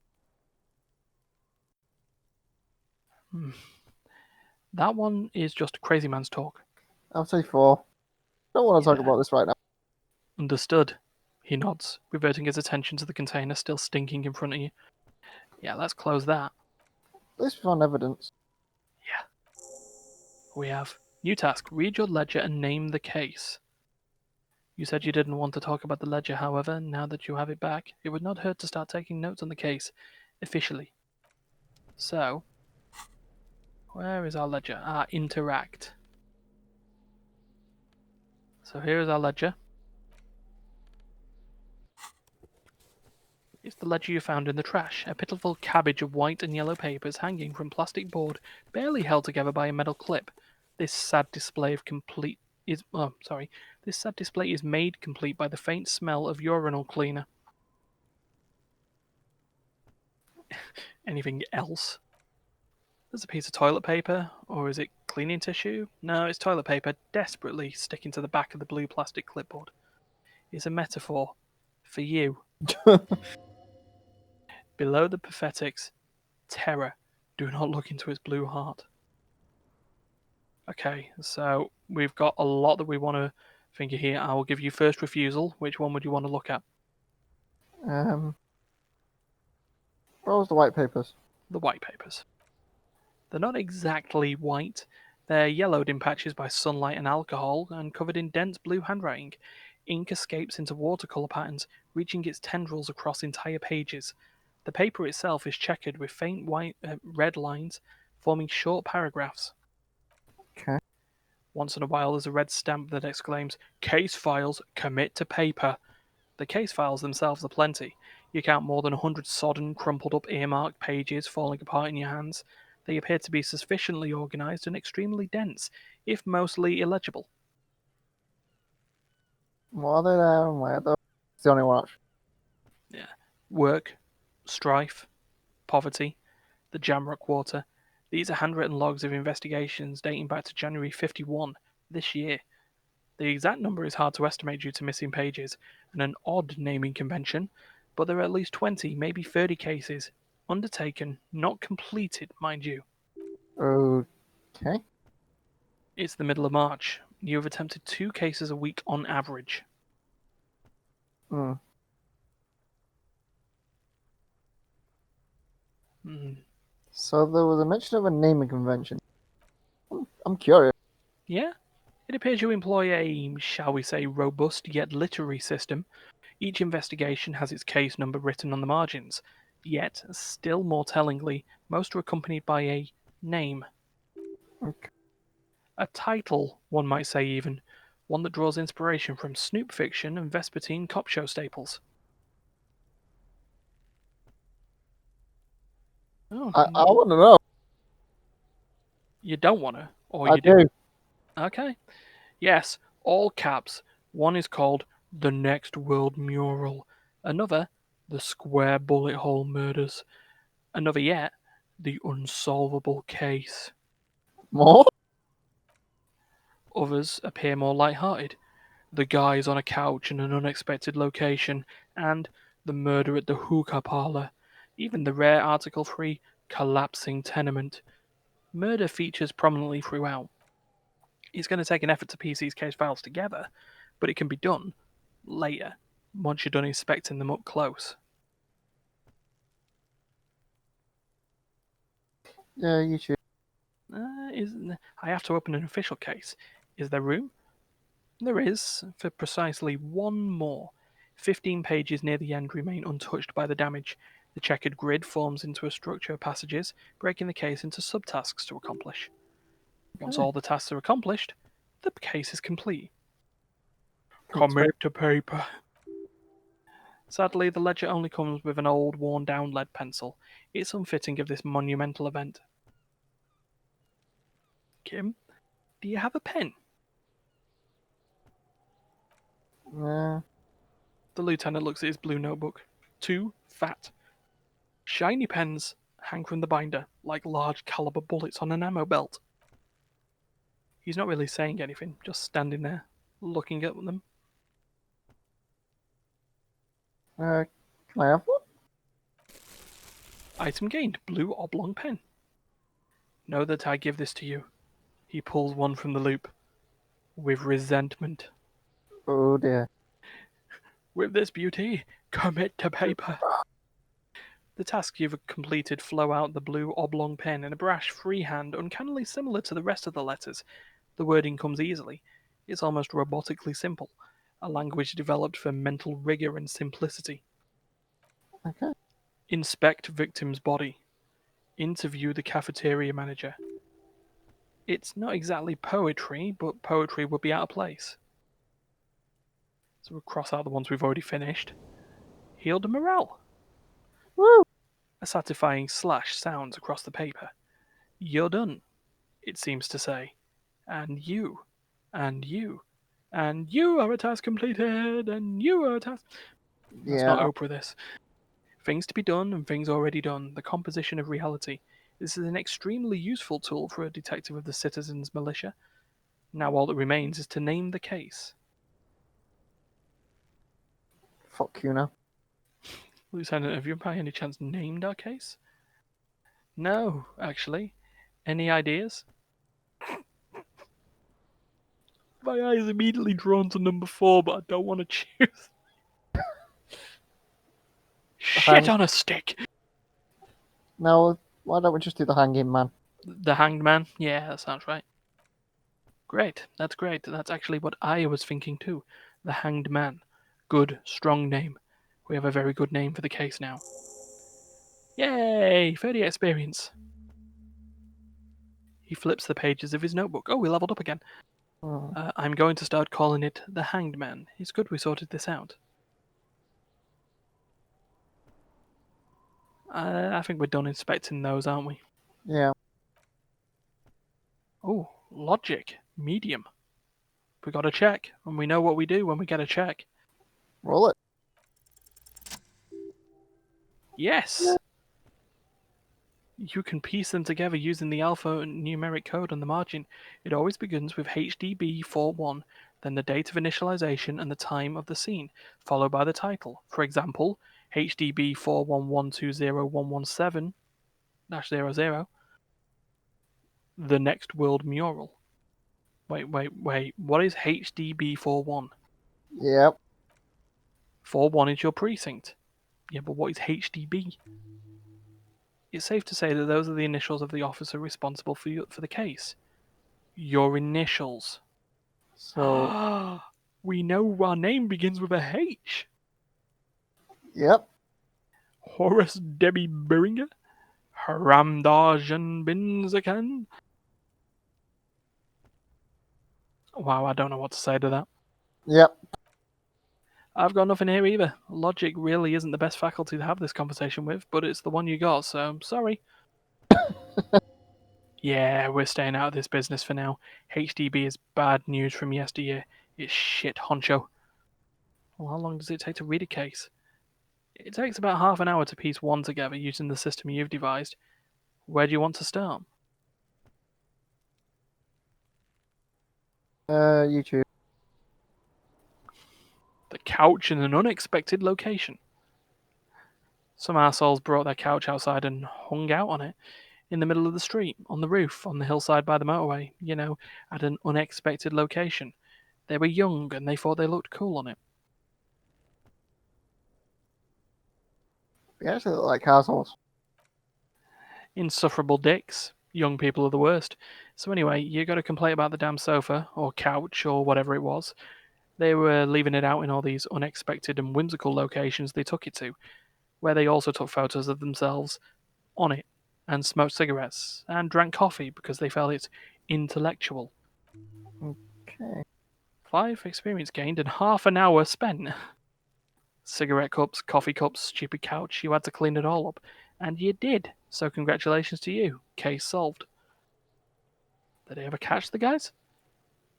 one is just a crazy man's talk. I'll say 4. Don't want to talk Yeah. about this right now. Understood. He nods, reverting his attention to the container still stinking in front of you. Yeah, let's close that. At least we found evidence. Yeah. We have. New task. Read your ledger and name the case. You said you didn't want to talk about the ledger, however, now that you have it back, it would not hurt to start taking notes on the case, officially. So, where is our ledger? Interact. So here is our ledger. It's the ledger you found in the trash, a pitiful cabbage of white and yellow papers hanging from plastic board, barely held together by a metal clip. This sad display is made complete by the faint smell of urinal cleaner. Anything else? There's a piece of toilet paper, or is it cleaning tissue? No, it's toilet paper, desperately sticking to the back of the blue plastic clipboard. It's a metaphor for you. Below the pathetics, terror. Do not look into its blue heart. Okay, so we've got a lot that we want to think of here. I will give you first refusal. Which one would you want to look at? What was the white papers? The white papers. They're not exactly white. They're yellowed in patches by sunlight and alcohol and covered in dense blue handwriting. Ink escapes into watercolor patterns, reaching its tendrils across entire pages. The paper itself is checkered with faint red lines, forming short paragraphs. Okay. Once in a while, there's a red stamp that exclaims, "Case files, commit to paper." The case files themselves are plenty. You count more than 100 sodden, crumpled up earmarked pages falling apart in your hands. They appear to be sufficiently organized and extremely dense, if mostly illegible. What are they there and where though? It's the only one option. Yeah. Work, strife, poverty, the Jamrock Quarter. These are handwritten logs of investigations dating back to January 51, this year. The exact number is hard to estimate due to missing pages and an odd naming convention, but there are at least 20, maybe 30 cases. Undertaken, not completed, mind you. Okay. It's the middle of March. You have attempted 2 cases a week on average. Hmm. So there was a mention of a naming convention. I'm curious. Yeah? It appears you employ a, shall we say, robust yet literary system. Each investigation has its case number written on the margins. Yet, still more tellingly, most are accompanied by a name. Okay. A title, one might say even. One that draws inspiration from Snoop fiction and Vespertine cop show staples. Oh, I want to know. you don't want to, or I you do? do. Okay. Yes, all caps. One is called The Next World Mural. Another, The Square Bullet Hole Murders. Another yet, The Unsolvable Case. More? Others appear more light-hearted. The Guys on a Couch in an Unexpected Location, and The Murder at the Hookah Parlor. Even the rare article-free Collapsing Tenement. Murder features prominently throughout. It's going to take an effort to piece these case files together, but it can be done later, once you're done inspecting them up close. Yeah, you choose. I have to open an official case. Is there room? There is, for precisely one more. 15 pages near the end remain untouched by the damage. The checkered grid forms into a structure of passages, breaking the case into subtasks to accomplish. Once all the tasks are accomplished, the case is complete. Commit to paper. Sadly, the ledger only comes with an old, worn-down lead pencil. It's unfitting of this monumental event. Kim, do you have a pen? Yeah. The lieutenant looks at his blue notebook. 2 fat, shiny pens hang from the binder like large caliber bullets on an ammo belt. He's not really saying anything, just standing there, looking at them. Can I have one? Item gained, blue oblong pen. Know that I give this to you. He pulls one from the loop. With resentment. Oh dear. With this beauty, commit to paper. The tasks you've completed flow out the blue oblong pen in a brash freehand uncannily similar to the rest of the letters. The wording comes easily. It's almost robotically simple, a language developed for mental rigor and simplicity. Okay. Inspect victim's body. Interview the cafeteria manager. It's not exactly poetry, but poetry would be out of place. So we'll cross out the ones we've already finished. Heal the morale. Woo! A satisfying slash sounds across the paper. You're done, it seems to say. And you, and you, and you are a task completed, and you are a task. That's not Yeah. Oprah, this. Things to be done and things already done. The composition of reality. This is an extremely useful tool for a detective of the citizens' militia. Now all that remains is to name the case. Fuck you now. Lieutenant, have you by any chance named our case? No, actually. Any ideas? My eye is immediately drawn to number 4, but I don't want to choose. Shit on a stick! No, why don't we just do the hanging man? The Hanged Man? Yeah, that sounds right. Great, that's great. That's actually what I was thinking too. The Hanged Man. Good, strong name. We have a very good name for the case now. Yay! 30 experience. He flips the pages of his notebook. Oh, we leveled up again. Hmm. I'm going to start calling it the Hanged Man. It's good we sorted this out. I think we're done inspecting those, aren't we? Yeah. Oh, logic. Medium. We got a check, and we know what we do when we get a check. Roll it. Yes! You can piece them together using the alphanumeric code on the margin. It always begins with HDB41, then the date of initialization and the time of the scene, followed by the title. For example, HDB411201117-00, The Next World Mural. Wait, what is HDB41? Yep. 41 is your precinct. Yeah, but what is HDB? It's safe to say that those are the initials of the officer responsible for the case. Your initials. So, We know our name begins with a H. yep. Horace Debbie Beringer? Haramdajan bin Zakan? Wow, I don't know what to say to that. Yep. I've got nothing here either. Logic really isn't the best faculty to have this conversation with, but it's the one you got, so I'm sorry. Yeah, we're staying out of this business for now. HDB is bad news from yesteryear. It's shit, honcho. Well, how long does it take to read a case? It takes about half an hour to piece one together using the system you've devised. Where do you want to start? YouTube. The couch in an unexpected location. Some assholes brought their couch outside and hung out on it. In the middle of the street, on the roof, on the hillside by the motorway, at an unexpected location. They were young and they thought they looked cool on it. We actually look like assholes. Insufferable dicks. Young people are the worst. So anyway, you got a complaint about the damn sofa, or couch, or whatever it was. They were leaving it out in all these unexpected and whimsical locations they took it to, where they also took photos of themselves on it, and smoked cigarettes, and drank coffee because they felt it intellectual. Okay. 5 experience gained and half an hour spent. Cigarette cups, coffee cups, stupid couch, you had to clean it all up. And you did, so congratulations to you. Case solved. Did I ever catch the guys?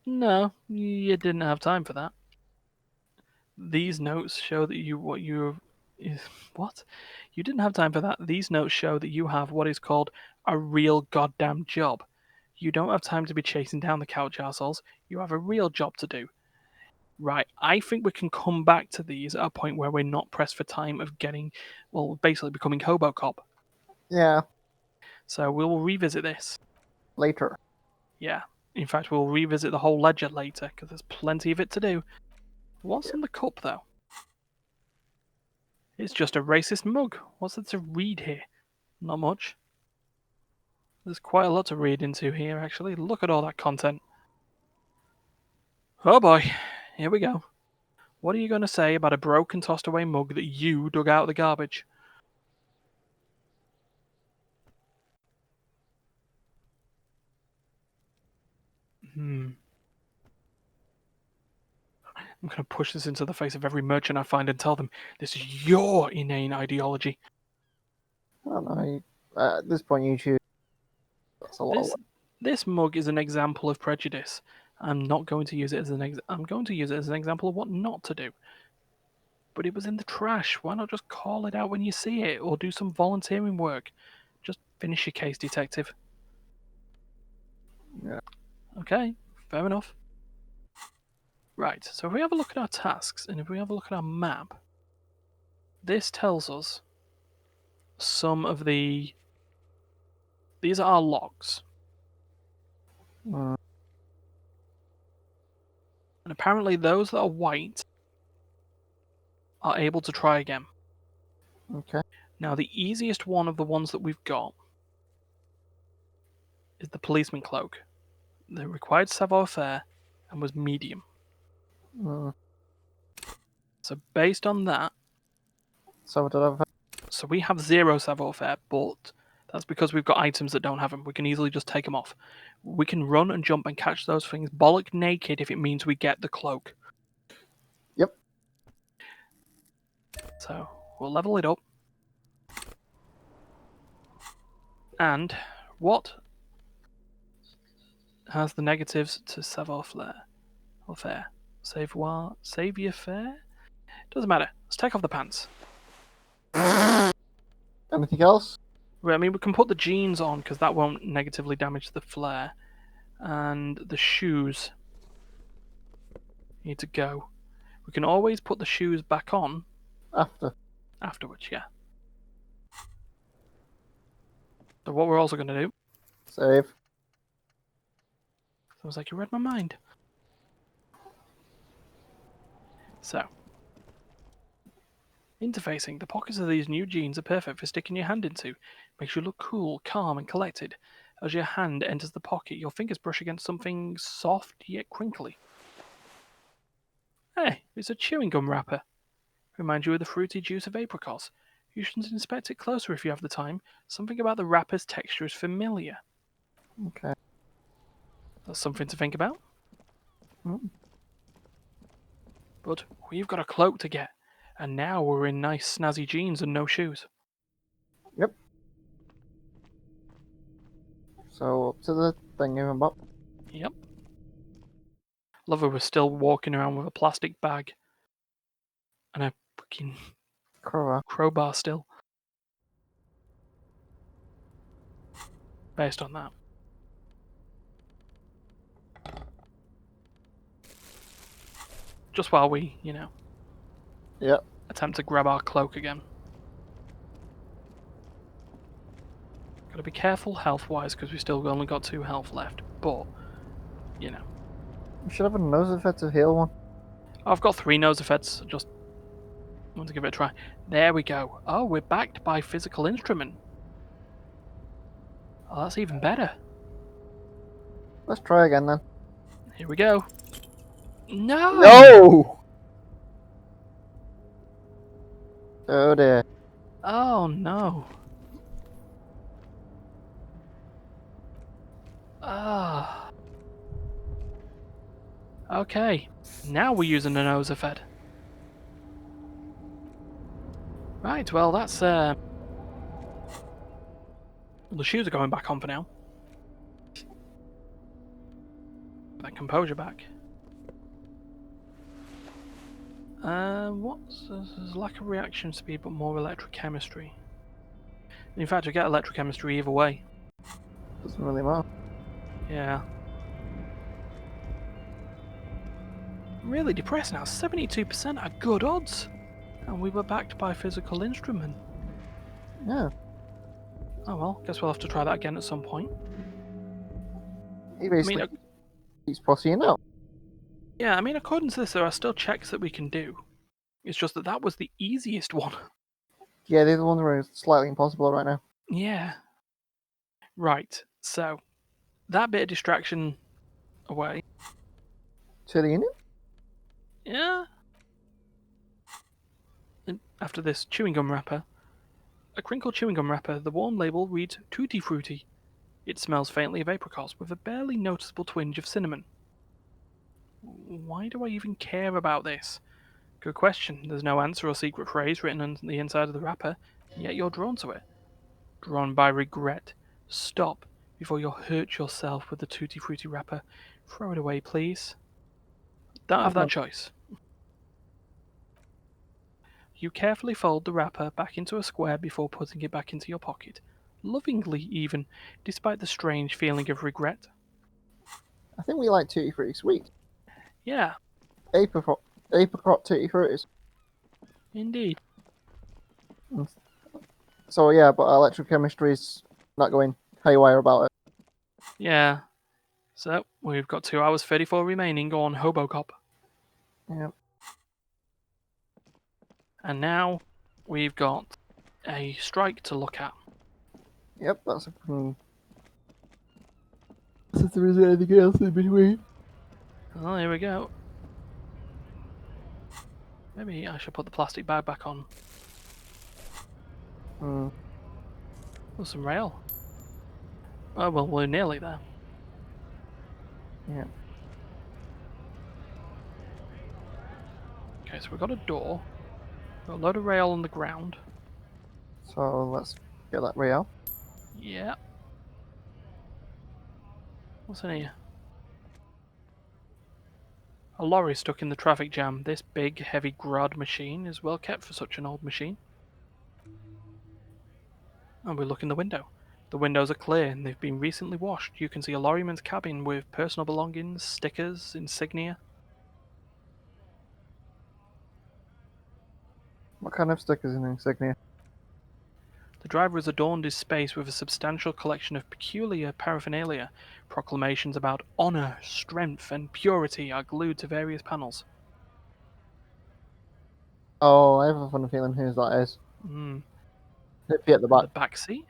No, you didn't have time for that. These notes show that what? You didn't have time for that. These notes show that you have what is called a real goddamn job. You don't have time to be chasing down the couch assholes. You have a real job to do. Right, I think we can come back to these at a point where we're not pressed for time of basically becoming Hobocop. Yeah. So we'll revisit this. Later. Yeah. In fact, we'll revisit the whole ledger later, because there's plenty of it to do. What's in the cup, though? It's just a racist mug. What's there to read here? Not much. There's quite a lot to read into here, actually. Look at all that content. Oh boy, here we go. What are you going to say about a broken, tossed away mug that you dug out of the garbage? I'm going to push this into the face of every merchant I find and tell them this is your inane ideology. I don't know. At this point, you choose. That's a lot. This mug is an example of prejudice. I'm not going to use it as I'm going to use it as an example of what not to do. But it was in the trash. Why not just call it out when you see it, or do some volunteering work? Just finish your case, detective. Yeah. Okay, fair enough. Right, so if we have a look at our tasks, and if we have a look at our map, this tells us some of the... These are our logs. Mm, And apparently those that are white are able to try again. okay. Now, the easiest one of the ones that we've got is the policeman cloak. The required savoir-faire and was medium. Mm. So based on that, So did I? so we have 0 savoir-faire, but that's because we've got items that don't have them. We can easily just take them off. We can run and jump and catch those things bollock naked if it means we get the cloak. Yep. So we'll level it up. And what has the negatives to savoir-faire? Or faire? Savoir-faire? Doesn't matter. Let's take off the pants. Anything else? I mean, we can put the jeans on because that won't negatively damage the flare. And the shoes need to go. We can always put the shoes back on After. afterwards, yeah. So what we're also going to do... Save. Sounds like you read my mind. So, interfacing. The pockets of these new jeans are perfect for sticking your hand into. Makes you look cool, calm, and collected. As your hand enters the pocket, your fingers brush against something soft yet crinkly. Hey, it's a chewing gum wrapper. Reminds you of the fruity juice of apricots. You should inspect it closer if you have the time. Something about the wrapper's texture is familiar. Okay. That's something to think about. Mm. But we've got a cloak to get, and now we're in nice snazzy jeans and no shoes. Yep. So up to the thing even up. Yep. Lover was still walking around with a plastic bag and a fucking crowbar still. Based on that. Just while we, Yep. attempt to grab our cloak again. Gotta be careful health-wise because we still only got 2 health left, but, We should have a nose effect to heal one. I've got 3 nose effects, just want to give it a try. There we go. Oh, we're backed by physical instrument. Oh, that's even better. Let's try again then. Here we go. No! No! Oh dear. Oh no. Ah. Okay. Now we're using a nose effect. Right, well that's the shoes are going back on for now. That composure back. What's there's lack of reaction speed but more electrochemistry. In fact, you get electrochemistry either way. Doesn't really matter. Yeah. Really depressed now. 72% are good odds. And we were backed by physical instrument. Yeah. Oh well, guess we'll have to try that again at some point. He basically keeps pussying out. Yeah, I mean, according to this, there are still checks that we can do. It's just that was the easiest one. Yeah, the other ones are slightly impossible right now. Yeah. Right, so that bit of distraction away. To the unit? Yeah. And after this chewing gum wrapper, a crinkled chewing gum wrapper, the warm label reads Tutti Frutti. It smells faintly of apricots with a barely noticeable twinge of cinnamon. Why do I even care about this? Good question. There's no answer or secret phrase written on the inside of the wrapper, yet you're drawn to it. drawn by regret. Stop before you hurt yourself with the Tutti Frutti wrapper. Throw it away, please. Don't have that choice. You carefully fold the wrapper back into a square before putting it back into your pocket. Lovingly, even, despite the strange feeling of regret. I think we like Tutti Frutti sweet. Yeah, Apricot Tutti Fruities. indeed. So yeah, but electrochemistry's not going haywire about it. Yeah. So, we've got 2 hours 34 remaining on Hobocop. Yeah. And now, we've got a strike to look at. Yep, that's a. If there isn't anything else in between. Oh, here we go. Maybe I should put the plastic bag back on. Hmm. Oh, some rail. Oh, well, we're nearly there. Yeah. Okay, so we've got a door. Got a load of rail on the ground. So let's get that rail. Yeah. What's in here? A lorry stuck in the traffic jam. This big, heavy grad machine is well kept for such an old machine. And we look in the window. The windows are clear and they've been recently washed. You can see a lorryman's cabin with personal belongings, stickers, insignia. What kind of stickers and insignia? The driver has adorned his space with a substantial collection of peculiar paraphernalia. Proclamations about honor, strength, and purity are glued to various panels. Oh, I have a funny feeling whose that is. Hmm. Hippie at the And the back. back seat?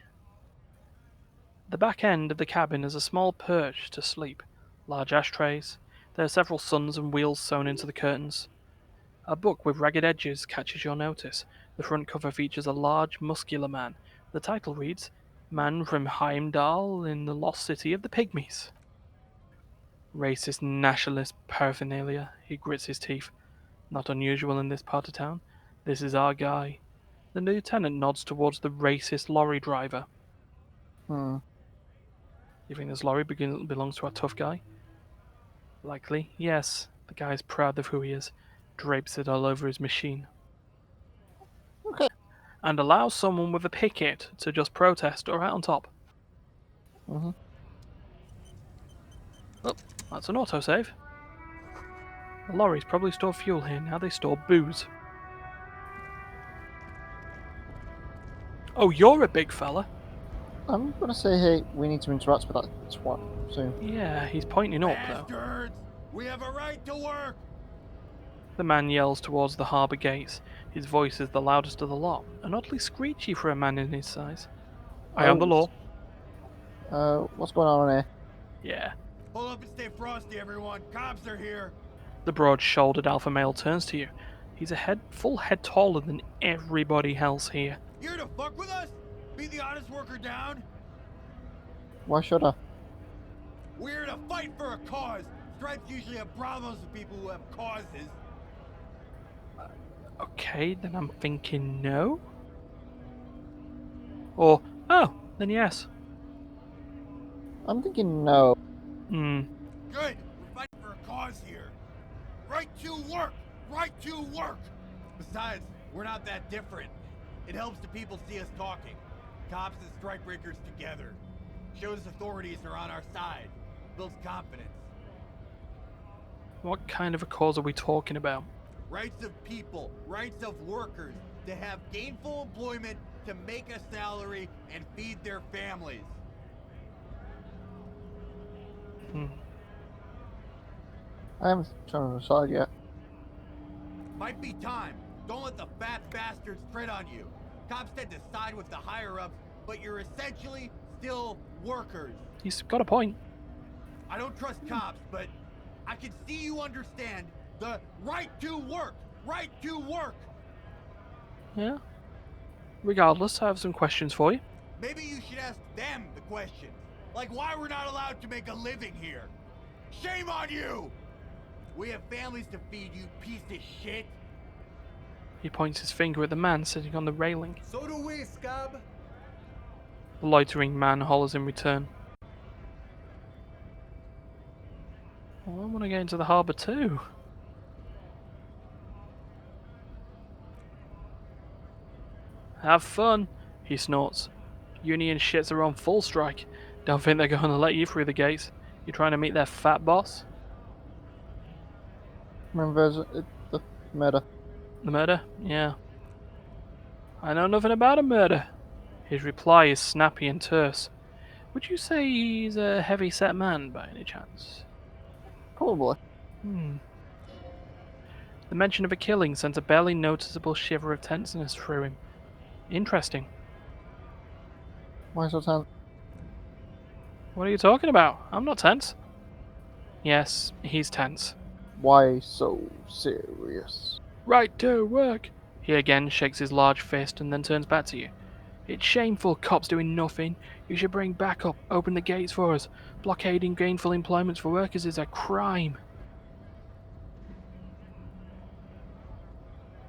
The back end of the cabin is a small perch to sleep. Large ashtrays. There are several suns and wheels sewn into the curtains. A book with ragged edges catches your notice. The front cover features a large, muscular man. The title reads, Man from Heimdall in the Lost City of the Pygmies. Racist nationalist paraphernalia, he grits his teeth. Not unusual in this part of town. This is our guy. The lieutenant nods towards the racist lorry driver. Hmm. You think this lorry belongs to our tough guy? Likely, yes. The guy's proud of who he is. Drapes it all over his machine. Okay. And allows someone with a picket to just protest or out on top. Mm-hmm. Oh, that's an autosave. The lorries probably store fuel here, now they store booze. Oh, you're a big fella. I'm gonna say, hey, we need to interact with that twat soon. Yeah, he's pointing up though. Bastards! We have a right to work! The man yells towards the harbour gates. His voice is the loudest of the lot, and oddly screechy for a man in his size. I am the law. What's going on here? Yeah. Hold up and stay frosty, everyone. Cops are here. The broad-shouldered alpha male turns to you. He's a full head taller than everybody else here. You here to fuck with us? Be the honest worker down? Why should I? We're here to fight for a cause. Stripes usually have problems with people who have causes. Okay, then I'm thinking no. Or, oh, then yes. I'm thinking no. Hmm. Good. We're fighting for a cause here. Right to work. Right to work. Besides, we're not that different. It helps the people see us talking. Cops and strikebreakers together. Shows authorities are on our side. Builds confidence. What kind of a cause are we talking about? Rights of people, rights of workers to have gainful employment, to make a salary, and feed their families. I haven't trying to decide yet. Might be time. Don't let the fat bastards tread on you. Cops tend to side with the higher-ups, but you're essentially still workers. He's got a point. I don't trust cops, but I can see you understand the right to work. Right to work. Yeah. Regardless, I have some questions for you. Maybe you should ask them the questions. Like why we're not allowed to make a living here. Shame on you! We have families to feed, you piece of shit. He points his finger at the man sitting on the railing. So do we, scab. The loitering man hollers in return. Well, I want to get into the harbour too. Have fun, he snorts. Union shits are on full strike. Don't think they're going to let you through the gates. You trying to meet their fat boss? Remember the murder? The murder? Yeah. I know nothing about a murder. His reply is snappy and terse. Would you say he's a heavy-set man by any chance? Probably. The mention of a killing sends a barely noticeable shiver of tenseness through him. Interesting. Why so tense? What are you talking about? I'm not tense. Yes, he's tense. Why so serious? Right to work. He again shakes his large fist and then turns back to you. It's shameful, cops doing nothing. You should bring backup, open the gates for us. Blockading gainful employment for workers is a crime.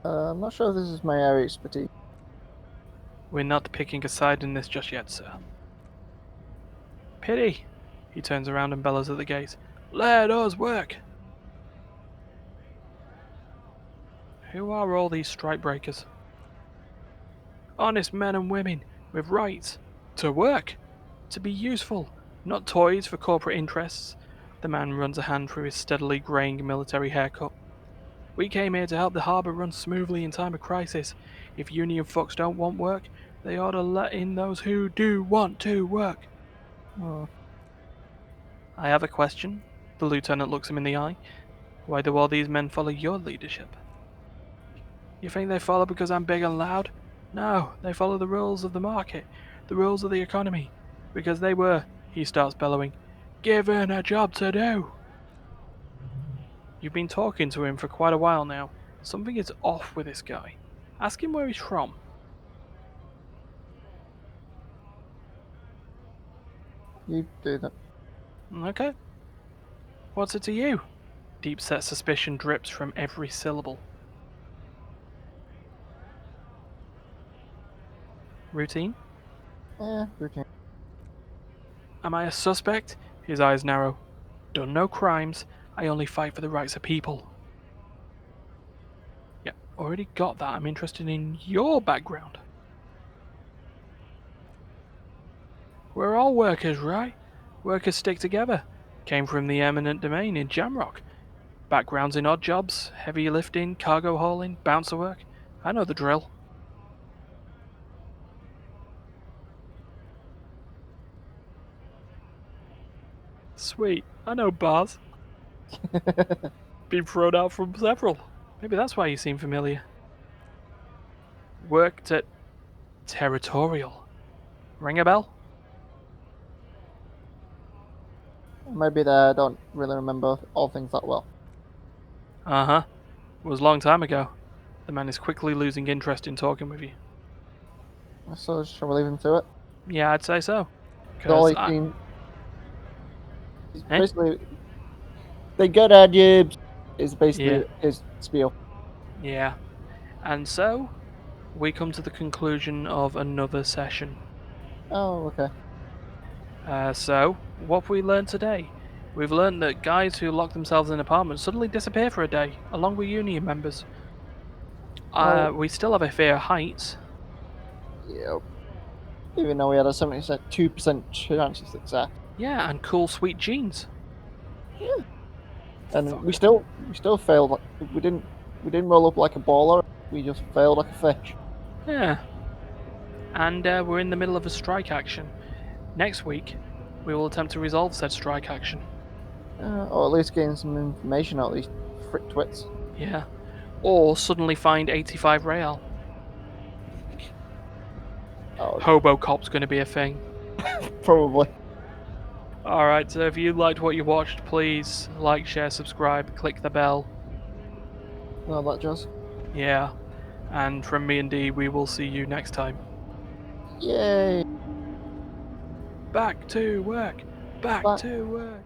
I'm not sure if this is my area of expertise. We're not picking a side in this just yet, sir. Pity. He turns around and bellows at the gate. Let us work. Who are all these strikebreakers? Honest men and women with rights to work, to be useful, not toys for corporate interests. The man runs a hand through his steadily greying military haircut. We came here to help the harbour run smoothly in time of crisis. If union fucks don't want work, they ought to let in those who do want to work. Oh, I have a question. The lieutenant looks him in the eye. Why do all these men follow your leadership? You think they follow because I'm big and loud? No, they follow the rules of the market, the rules of the economy. Because they were, he starts bellowing, given a job to do. You've been talking to him for quite a while now. Something is off with this guy. Ask him where he's from. you do that. Okay. What's it to you? Deep-set suspicion drips from every syllable. Routine? Routine. Am I a suspect? His eyes narrow. Done no crimes. I only fight for the rights of people. Yeah, already got that. I'm interested in your background. We're all workers, right? Workers stick together. Came from the eminent domain in Jamrock. Backgrounds in odd jobs, heavy lifting, cargo hauling, bouncer work. I know the drill. Sweet, I know bars. Been thrown out from several. Maybe that's why you seem familiar. Worked at Territorial. Ring a bell? Maybe I don't really remember all things that well. Uh-huh. It was a long time ago. The man is quickly losing interest in talking with you. So shall we leave him to it? Yeah, I'd say so. All 'Cause he's I- been... Eh? Basically, they get our jibs is basically Yeah. his spiel. Yeah. And so, we come to the conclusion of another session. Oh, okay. So, what have we learned today? We've learned that guys who lock themselves in apartments suddenly disappear for a day, along with union members. Well- We still have a fear of heights. Yep. Even though we had a 72% chance of success. Yeah, and cool, sweet jeans. And Fuck. we still failed. We didn't roll up like a baller. We just failed like a fish. Yeah. And we're in the middle of a strike action. Next week, we will attempt to resolve said strike action. Or at least gain some information out of these frick twits. Yeah. Or suddenly find 85 Real. Oh, Hobo Cop's gonna be a thing. probably. Alright, so if you liked what you watched, please like, share, subscribe, click the bell. No, that just. Yeah. And from me and D, we will see you next time. Yay! Back to work! Back Back- to work!